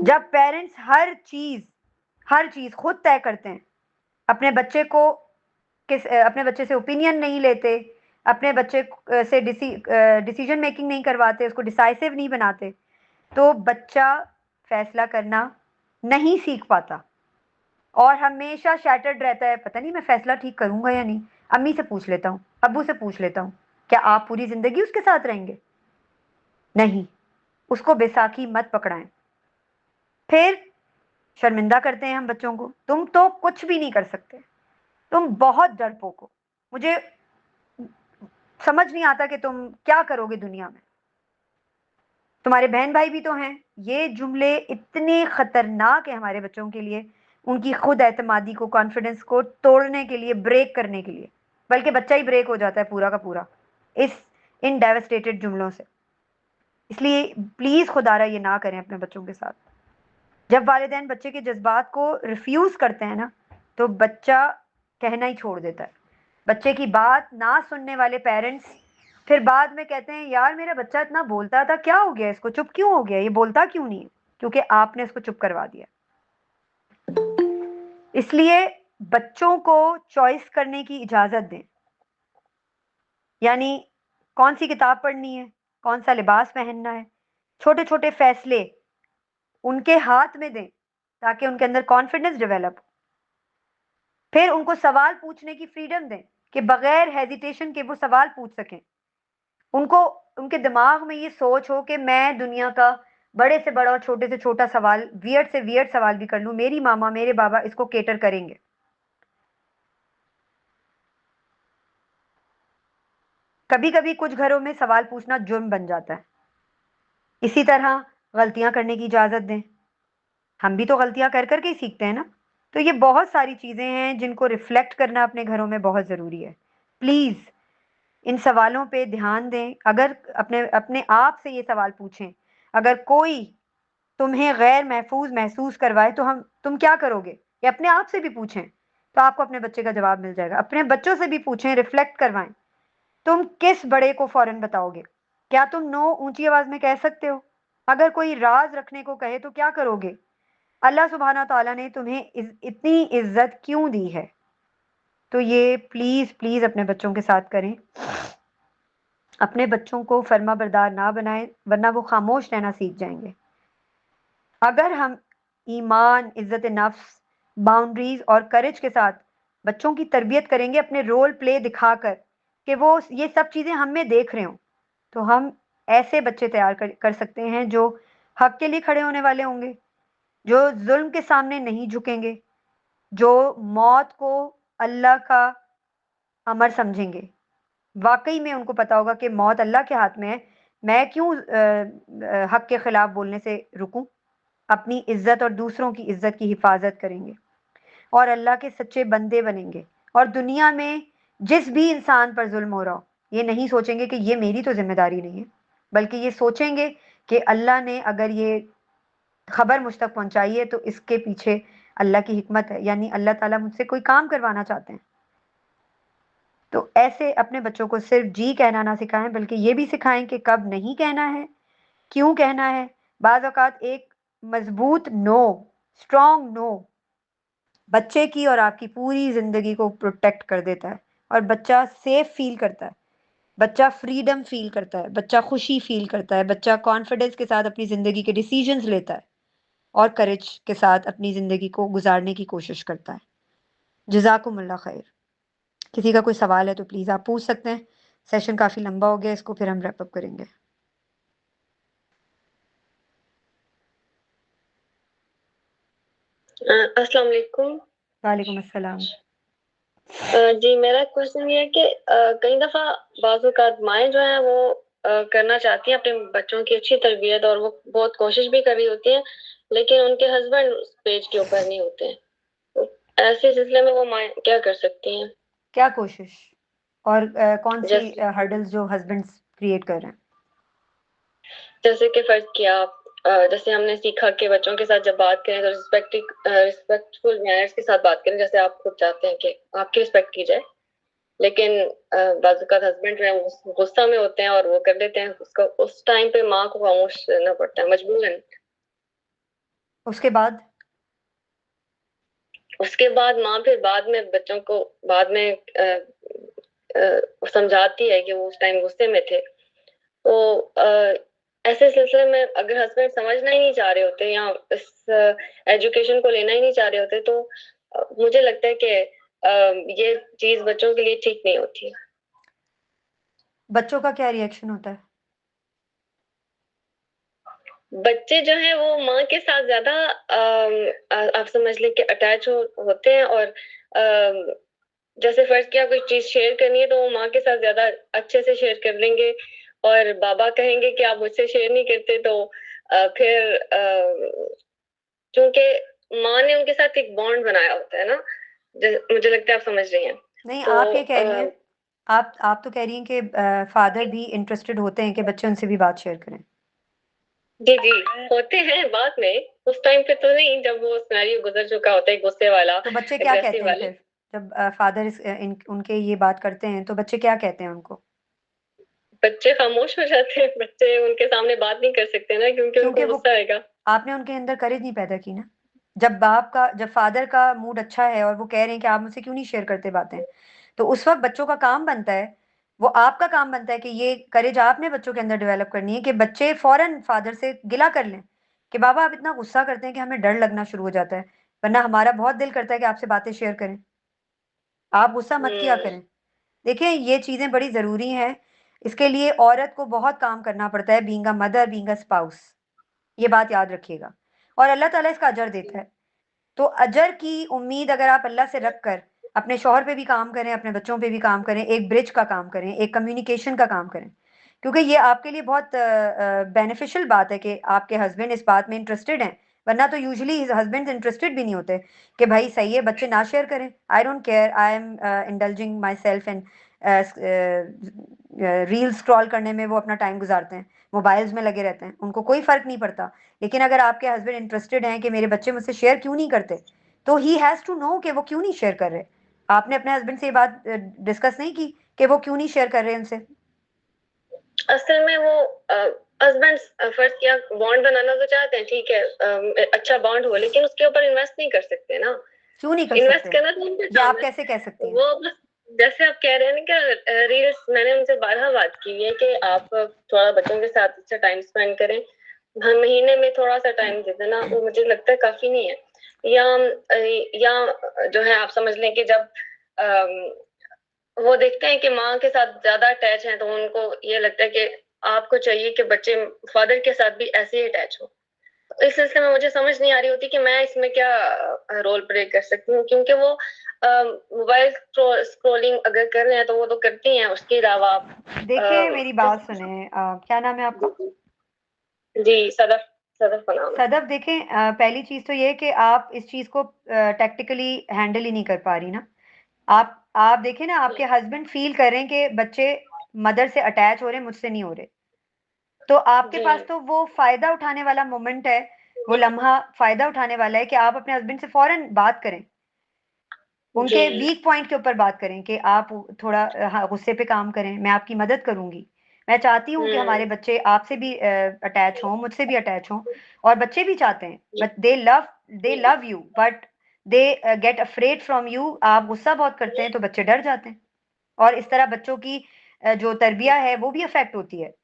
जब पेरेंट्स हर चीज खुद तय करते हैं, अपने बच्चे को अपने बच्चे से ओपिनियन नहीं लेते, अपने बच्चे से डिसीजन मेकिंग नहीं करवाते, उसको डिसाइसिव नहीं बनाते, तो बच्चा फैसला करना नहीं सीख पाता और हमेशा शैटर्ड रहता है। पता नहीं मैं फैसला ठीक करूंगा या नहीं, अम्मी से पूछ लेता हूँ, अब्बू से पूछ लेता हूँ। क्या आप पूरी जिंदगी उसके साथ रहेंगे? नहीं। उसको बैसाखी मत पकड़ाएं। फिर शर्मिंदा करते हैं हम बच्चों को, तुम तो कुछ भी नहीं कर सकते, तुम बहुत डरपोक हो, मुझे समझ नहीं आता कि तुम क्या करोगे दुनिया में, तुम्हारे बहन भाई भी तो हैं। ये जुमले इतने खतरनाक है हमारे बच्चों के लिए, उनकी खुद एतमादी को, कॉन्फिडेंस को तोड़ने के लिए, ब्रेक करने के लिए। बल्कि बच्चा ही ब्रेक हो जाता है पूरा का पूरा इन डेवस्टेटेड जुमलों से। इसलिए प्लीज खुदारा ये ना करें अपने बच्चों के साथ। जब वालिदैन बच्चे के जज्बात को रिफ्यूज़ करते हैं ना, तो बच्चा कहना ही छोड़ देता है। बच्चे की बात ना सुनने वाले पेरेंट्स फिर बाद में कहते हैं, यार मेरा बच्चा इतना बोलता था, क्या हो गया इसको? चुप क्यों हो गया? ये बोलता क्यों नहीं है? क्योंकि आपने इसको चुप करवा दिया। इसलिए बच्चों को चॉइस करने की इजाज़त दें। यानी कौन सी किताब पढ़नी है, कौन सा लिबास पहनना है, छोटे-छोटे फैसले उनके हाथ में दें, ताकि उनके अंदर कॉन्फिडेंस डेवलप हो। फिर उनको सवाल पूछने की फ्रीडम दें कि बगैर हेजिटेशन के वो सवाल पूछ सकें। उनको उनके दिमाग में ये सोच हो कि मैं दुनिया का बड़े से बड़ा और छोटे से छोटा सवाल, वियर्ड से वियर्ड सवाल भी कर लूं, मेरी मामा मेरे बाबा इसको केटर करेंगे। कभी कभी कुछ घरों में सवाल पूछना जुर्म बन जाता है। इसी तरह गलतियां करने की इजाजत दें। हम भी तो गलतियां कर करके ही सीखते हैं ना। तो ये बहुत सारी चीजें हैं जिनको रिफ्लेक्ट करना अपने घरों में बहुत जरूरी है। प्लीज इन सवालों पे ध्यान दें। अगर अपने अपने आप से ये सवाल पूछें, अगर कोई तुम्हें गैर महफूज महसूस करवाए तो हम तुम क्या करोगे, ये अपने आप से भी पूछें, तो आपको अपने बच्चे का जवाब मिल जाएगा। अपने बच्चों से भी पूछें, रिफ्लेक्ट करवाएं। तुम किस बड़े को फौरन बताओगे? क्या तुम नो ऊंची आवाज में कह सकते हो? अगर कोई राज रखने को कहे तो क्या करोगे? अल्लाह सुबहाना ताला ने तुम्हें इतनी इज्जत क्यों दी है? तो ये प्लीज प्लीज अपने बच्चों के साथ करें। अपने बच्चों को फर्मा बरदार ना बनाएं, वरना वो खामोश रहना सीख जाएंगे। अगर हम ईमान, इज्जत नफ्स, बाउंड्रीज और करेज के साथ बच्चों की तरबियत करेंगे, अपने रोल प्ले दिखाकर कि वो ये सब चीजें हम में देख रहे हों, तो हम ऐसे बच्चे तैयार कर सकते हैं जो हक के लिए खड़े होने वाले होंगे, जो जुल्म के सामने नहीं झुकेंगे, जो मौत को अल्लाह का अमर समझेंगे। वाकई में उनको पता होगा कि मौत अल्लाह के हाथ में है, मैं क्यों हक के खिलाफ बोलने से रुकूं। अपनी इज्जत और दूसरों की इज्जत की हिफाजत करेंगे और अल्लाह के सच्चे बंदे बनेंगे। और दुनिया में जिस भी इंसान पर जुल्म हो रहा हो, ये नहीं सोचेंगे कि ये मेरी तो जिम्मेदारी नहीं है, बल्कि ये सोचेंगे कि अल्लाह ने अगर ये खबर मुझ तक पहुंचाई है तो इसके पीछे अल्लाह की हिकमत है, यानी अल्लाह ताला मुझसे कोई काम करवाना चाहते हैं। तो ऐसे अपने बच्चों को सिर्फ जी कहना ना सिखाएं, बल्कि ये भी सिखाएं कि कब नहीं कहना है, क्यों कहना है। बाज़ औक़ात एक मजबूत नो, स्ट्रॉन्ग नो बच्चे की और आपकी पूरी ज़िंदगी को प्रोटेक्ट कर देता है, और बच्चा सेफ फील करता है, बच्चा फ्रीडम फील करता है, बच्चा खुशी फील करता है, बच्चा कॉन्फिडेंस के साथ अपनी ज़िंदगी के डिसीजंस लेता है और करेज के साथ अपनी ज़िंदगी को गुजारने की कोशिश करता है। जज़ाकुमुल्लाह खैर। किसी का कोई सवाल है तो प्लीज़ आप पूछ सकते हैं। सेशन काफ़ी लंबा हो गया, इसको फिर हम रैप अप करेंगे। अस्सलाम वालेकुम। वालेकुम अस्सलाम। जी, मेरा क्वेश्चन ये है कि कई दफ़ा बाज़ औक़ात माएँ जो हैं वो करना चाहती हैं अपने बच्चों की अच्छी तरबियत, और वो बहुत कोशिश भी कर रही होती हैं, लेकिन उनके हस्बैंड उस पेज के ऊपर नहीं होते हैं। तो ऐसे सिलसिले में वो माएँ क्या कर सकती हैं? क्या कोशिश? और कौन सी जैसे हर्डल्स जो हस्बैंड्स क्रिएट कर रहे हैं? जैसे कि फ़र्ज़ किया जैसे हमने सीखा कि बच्चों के साथ जब बात करें तो रिस्पेक्टफुल मैनर्स के साथ बात करें, जैसे आप खुद चाहते हैं कि आपकी रिस्पेक्ट की जाए। लेकिन बाज़ औक़ात हस्बैंड जो हैं वो गुस्सा में होते हैं और वो कर देते हैं उसको, उस टाइम पे माँ को खामोश रहना पड़ता है मजबूरन। उसके बाद? उसके बाद माँ फिर बाद में बच्चों को बाद में समझाती है कि वो उस टाइम गुस्से में थे। तो ऐसे सिलसिले में अगर हस्बैंड समझना ही नहीं चाह रहे होते या इस एजुकेशन को लेना ही नहीं चाह रहे होते, तो मुझे लगता है कि ये चीज़ बच्चों के लिए ठीक नहीं होती है। बच्चों का क्या रिएक्शन होता है? बच्चे जो हैं वो माँ के साथ ज़्यादा आप समझ लें कि अटैच होते हैं, और जैसे फ़र्ज़ किया कोई चीज़ शेयर करनी है तो वो माँ के साथ ज़्यादा अच्छे से शेयर कर लेंगे, और बाबा कहेंगे कि आप मुझसे शेयर नहीं करते, तो फिर चूँकि माँ ने उनके साथ एक बॉन्ड बनाया होता है ना, मुझे लगता है आप समझ रही हैं। नहीं, तो आप ये कह रही हैं, आप तो कह रही हैं कि फादर भी इंटरेस्टेड होते हैं कि बच्चे उनसे भी बात शेयर करें। जी, जी, होते हैं बाद में, उस टाइम पे तो नहीं, जब वो सिनेरियो गुजर चुका होता है गुस्से वाला, तो बच्चे क्या कहते एग्रेसिव हैं वाले। फिर? जब फादर उनके ये बात करते हैं तो बच्चे क्या कहते हैं उनको? बच्चे खामोश हो जाते हैं, बच्चे उनके सामने बात नहीं कर सकते ना, क्योंकि क्योंकि उनको वो गुस्सा आएगा। आपने उनके अंदर करेज नहीं पैदा की ना। जब फादर का मूड अच्छा है और वो कह रहे हैं कि आप मुझसे क्यों नहीं शेयर करते बातें, तो उस वक्त बच्चों का काम बनता है, वो आपका काम बनता है कि ये करेज आपने बच्चों के अंदर डेवलप करनी है कि बच्चे फौरन फादर से गिला कर लें कि बाबा आप इतना गुस्सा करते हैं कि हमें डर लगना शुरू हो जाता है, वरना हमारा बहुत दिल करता है कि आपसे बातें शेयर करें, आप गुस्सा मत किया हम्म। करें। देखिए ये चीजें बड़ी जरूरी हैं। इसके लिए औरत को बहुत काम करना पड़ता है, being a mother, being a spouse. ये बात याद रखिएगा। और अल्लाह ताला इसका अजर देता है। तो अजर की उम्मीद अगर आप अल्लाह से रख कर अपने शौहर पे भी काम करें, अपने बच्चों पे भी काम करें, एक ब्रिज का काम करें, एक कम्युनिकेशन का काम करें, क्योंकि ये आपके लिए बहुत बेनिफिशियल बात है कि आपके हस्बैंड इस बात में इंटरेस्टेड हैं। वरना तो यूजुअली हस्बैंड इंटरेस्टेड भी नहीं होते कि भाई सही है बच्चे ना शेयर करें, I don't care, I am indulging my self in reel scroll करने में वो अपना टाइम गुजारते हैं, मोबाइल्स में लगे रहते हैं, उनको कोई फर्क नहीं पड़ता। लेकिन अगर आपके हस्बैंड इंटरेस्टेड हैं कि मेरे बच्चे मुझसे शेयर क्यों नहीं करते, तो ही हैज टू नो कि वो क्यों नहीं शेयर कर रहे। आपने अपने हस्बैंड से ये बात डिस्कस नहीं की कि वो क्यों नहीं शेयर कर रहे उनसे? असल में वो हस्बैंड फर्स्ट किया बॉन्ड बनाना तो चाहते हैं, ठीक है, अच्छा बॉन्ड हो, लेकिन उसके ऊपर इन्वेस्ट नहीं कर सकते ना। क्यों नहीं कर इन्वेस्ट सकते? करना तो उनका ये काम आप है। कैसे कह सकती हैं? वो बस, जैसे आप कह रहे हैं ना कि रील्स, मैंने उनसे 12 बात की है कि आप थोड़ा बच्चों के साथ अच्छा टाइम स्पेंड करें, हर महीने में थोड़ा सा टाइम दे देना, वो मुझे लगता है काफी नहीं है। या जो है, आप समझ लें कि जब वो देखते हैं कि माँ के साथ ज्यादा अटैच हैं, तो उनको ये लगता है कि आपको चाहिए कि बच्चे फादर के साथ भी ऐसे ही अटैच हो। तो इस सिलसिले में मुझे समझ नहीं आ रही होती कि मैं इसमें क्या रोल प्ले कर सकती हूँ, क्योंकि वो मोबाइल स्क्रोलिंग अगर कर रहे हैं तो वो तो करती हैं, उसके अलावा देखिए मेरी बात सुने, क्या नाम है आपका? जी, सदफ, सदफ का नाम है। सदफ, देखें पहली चीज तो ये है कि आप इस चीज को टैक्टिकली हैंडल ही नहीं कर पा रही ना। आप देखें ना, आपके हस्बैंड फील कर रहे हैं कि बच्चे मदर से अटैच हो रहे हैं, मुझसे नहीं हो रहे। तो आपके जी पास तो वो फायदा उठाने वाला मोमेंट है, वो लम्हा फायदा उठाने वाला है कि आप अपने हस्बैंड से फौरन बात करें, जी उनके वीक पॉइंट के ऊपर बात करें कि आप थोड़ा हाँ, गुस्से पे काम करें, मैं आपकी मदद करूंगी। मैं चाहती हूँ कि हमारे हम्म। बच्चे आपसे भी अटैच हों, मुझसे भी अटैच हों, और बच्चे भी चाहते हैं, but they love you, but they get afraid from you. आप गुस्सा बहुत करते हैं तो बच्चे डर जाते हैं, और इस तरह बच्चों की जो तरबिया है वो भी अफेक्ट होती है।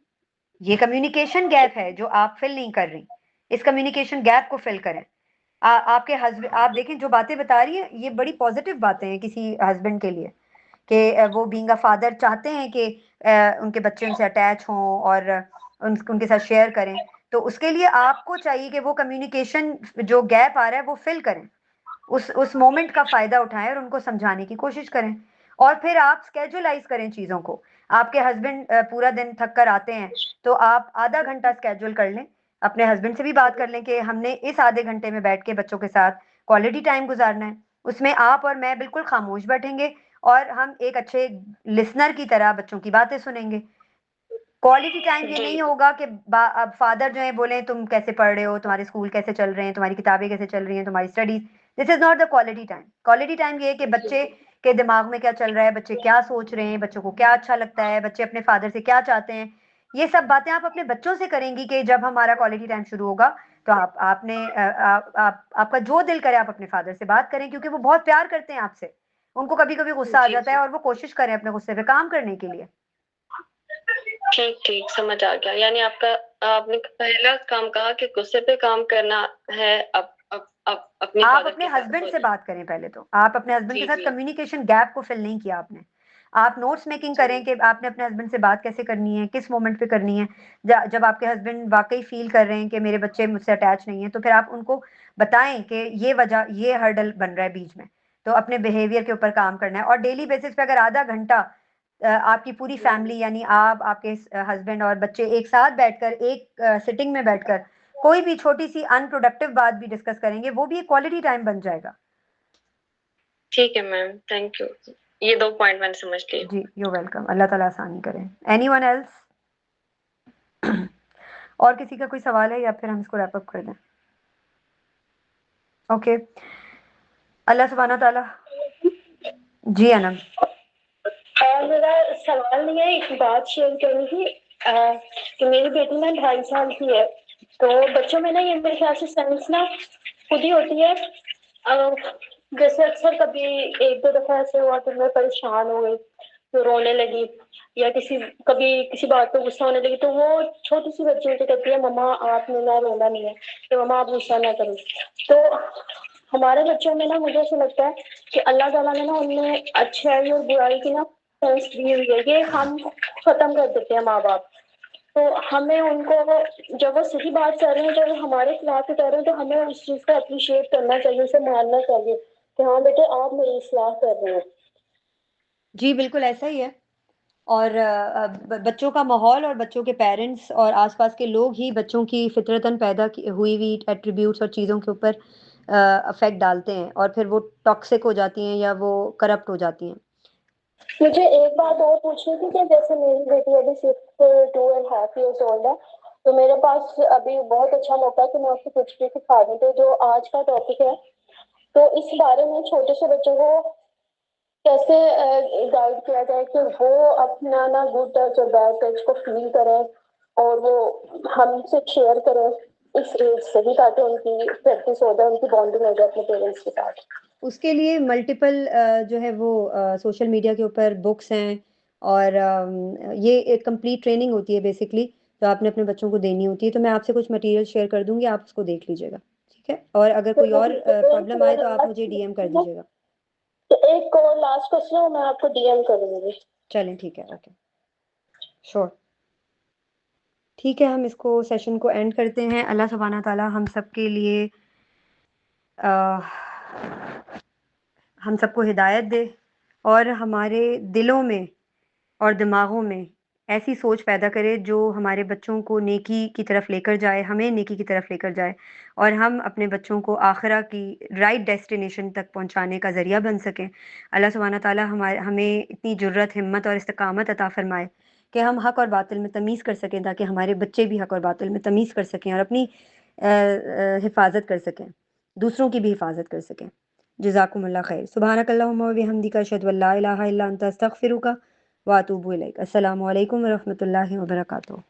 ये कम्युनिकेशन गैप है जो आप फिल नहीं कर रही। इस कम्युनिकेशन गैप को फिल करें। आपके हस्बैंड, आप देखें जो बातें बता रही हैं ये बड़ी पॉजिटिव बातें हैं किसी हस्बैंड के लिए, कि वो बीइंग अ फादर चाहते हैं कि उनके बच्चे उनसे अटैच हों और उनके साथ शेयर करें। तो उसके लिए आपको चाहिए कि वो कम्युनिकेशन जो गैप आ रहा है वो फिल करें, उस मोमेंट का फायदा उठाएं और उनको समझाने की कोशिश करें। और फिर आप स्केजुलाइज करें चीजों को। आपके हस्बैंड पूरा दिन थक कर आते हैं, तो आप आधा घंटा स्केड्यूल कर लें, अपने हस्बैंड से भी बात कर लें कि हमने इस आधे घंटे में बैठ के बच्चों के साथ क्वालिटी टाइम गुजारना है। उसमें आप और मैं बिल्कुल खामोश बैठेंगे और हम एक अच्छे लिसनर की तरह बच्चों की बातें सुनेंगे। क्वालिटी टाइम ये जी नहीं होगा कि अब फादर जो है बोले तुम कैसे पढ़ रहे हो, तुम्हारे स्कूल कैसे चल रहे हैं, तुम्हारी किताबें कैसे चल रही हैं, तुम्हारी studies. This is not the quality time. Quality time ये है कि बच्चे के दिमाग में क्या चल रहा है, बच्चे क्या सोच रहे हैं, बच्चों को क्या अच्छा लगता है, बच्चे अपने फादर से क्या चाहते हैं। ये सब बातें आप अपने बच्चों से करेंगी कि जब हमारा क्वालिटी टाइम शुरू होगा, तो आपका जो दिल करे आप अपने फादर से बात करें, क्योंकि वो बहुत प्यार करते हैं आपसे। उनको कभी कभी गुस्सा आ जी जाता है और वो कोशिश करें अपने गुस्से पे काम करने के लिए। ठीक ठीक, समझ आ गया। यानी आपका, आपने पहला काम कहा कि गुस्से पे काम करना है, अब अपनी आप फादर अपने के साथ हस्बैंड से होने। बात करें पहले, तो आप अपने हस्बैंड के जी साथ जी कम्युनिकेशन गैप को फिल नहीं किया आपने। आप नोट्स मेकिंग जी करें कि आपने अपने हस्बैंड से बात कैसे करनी है, किस मोमेंट पे करनी है। जब आपके हस्बैंड वाकई फील कर रहे हैं कि मेरे बच्चे मुझसे अटैच नहीं है, तो फिर आप उनको बताएं कि ये वजह, ये हर्डल बन रहा है बीच में। तो अपने बिहेवियर के ऊपर काम करना है, और डेली बेसिस पे अगर आधा घंटा आपकी पूरी फैमिली यानी आप, आपके हस्बैंड और बच्चे एक साथ बैठकर, एक सिटिंग में बैठकर कोई भी छोटी सी अनप्रोडक्टिव बात भी डिस्कस करेंगे, वो भी एक क्वालिटी टाइम बन जाएगा। ठीक है मैम, थैंक यू। ये 2 पॉइंट मैंने समझ लिए। जी, यू वेलकम। अल्लाह ताला आसानी करे। Anyone else? और किसी का कोई सवाल है या फिर हम इसको रैप अप कर दें? ओके, अल्लाह सुब्हाना ताला। जी अनम। मेरा सवाल ये है, एक बात शेयर करनी थी कि मेरी बेटी ना 2.5 साल की है। तो बच्चों में ना ये मेरे ख्याल से सेंस ना खुद ही होती है। जैसे अक्सर कभी एक दो दफा ऐसे हुआ कि मैं परेशान हो गई तो रोने लगी, या कभी किसी बात पे गुस्सा होने लगी, तो वो छोटी सी बच्ची मुझे कहती है, मम्मा आपने ना रोना नहीं है, तो मम्मा आप गुस्सा ना करो। तो हमारे बच्चों में ना मुझे ऐसा लगता है कि अल्लाह ताला ने ना उनमें अच्छाई और बुराई की ना सेंस दी हुई है। ये हम खत्म कर देते हैं माँ बाप। तो हमें उनको, जब वो सही बात कर रहे हैं, जब वो हमारे खिलाफ कर रहे हैं, तो हमें उस चीज को अप्रिशिएट करना चाहिए, उसे मानना चाहिए कि हाँ बेटे आप मेरी इस्लाह कर रहे हैं। जी, बिल्कुल ऐसा ही है। और बच्चों का माहौल और बच्चों के पेरेंट्स और आसपास के लोग ही बच्चों की फितरतन पैदा हुई हुई एट्रीब्यूट्स और चीज़ों के ऊपर अफेक्ट डालते हैं और फिर वो टॉक्सिक हो जाती हैं या वो करप्ट हो जाती हैं। मुझे एक बात और पूछनी थी कि जैसे मेरी बेटी अभी 2.5 years ओल्ड है, तो मेरे पास अभी बहुत अच्छा मौका है कि मैं उसको कुछ भी सिखा दूँ। तो जो आज का टॉपिक है, तो इस बारे में छोटे से बच्चों को कैसे गाइड किया जाए कि वो अपना ना गुड टच और बैड टच को फील करें, और वो हमसे शेयर करें इस एज से ही, ताकि उनकी प्रैक्टिस हो जाए, उनकी बॉन्डिंग हो जाए अपने पेरेंट्स के साथ। उसके लिए मल्टीपल जो है वो सोशल मीडिया के ऊपर बुक्स हैं और ये एक कंप्लीट ट्रेनिंग होती है बेसिकली, जो आपने अपने बच्चों को देनी होती है। तो मैं आपसे कुछ मटेरियल शेयर कर दूँगी, आप उसको देख लीजिएगा, ठीक है? और अगर कोई चलो और ठीक है। प्रॉब्लम आए तो आप मुझे डीएम कर दीजिएगा। तो एक और लास्ट क्वेश्चन मैं आपको डीएम करूंगी। चलें, ठीक है, ओके, श्योर। ठीक है, हम इसको सेशन को एंड करते हैं। अल्लाह सुब्हाना ताला हम सब के लिए हम सबको हिदायत दे और हमारे दिलों में और दिमागों में ऐसी सोच पैदा करे जो हमारे बच्चों को नेकी की तरफ लेकर जाए, हमें नेकी की तरफ लेकर जाए और हम अपने बच्चों को आखिरा की राइट डेस्टिनेशन तक पहुंचाने का ज़रिया बन सकें। अल्लाह सुब्हाना ताला हमें इतनी जुर्रत, हिम्मत और इस्तिकामत अता फ़रमाए कि हम हक़ और बातिल में तमीज़ कर सकें, ताकि हमारे बच्चे भी हक़ और बातिल में तमीज़ कर सकें और अपनी हिफ़ाज़त कर सकें, दूसरों की भी हिफ़ाज़त कर सकें। जज़ाकुमुल्लाह खैर। सुब्हानकल्लाहुम्मा व बिहम्दिका अशहदु अल्ला इलाहा इल्ला अंता अस्तगफिरुका व अतूबु इलैक। अस्सलामु अलैकुम व रहमतुल्लाहि व बरकातुहू।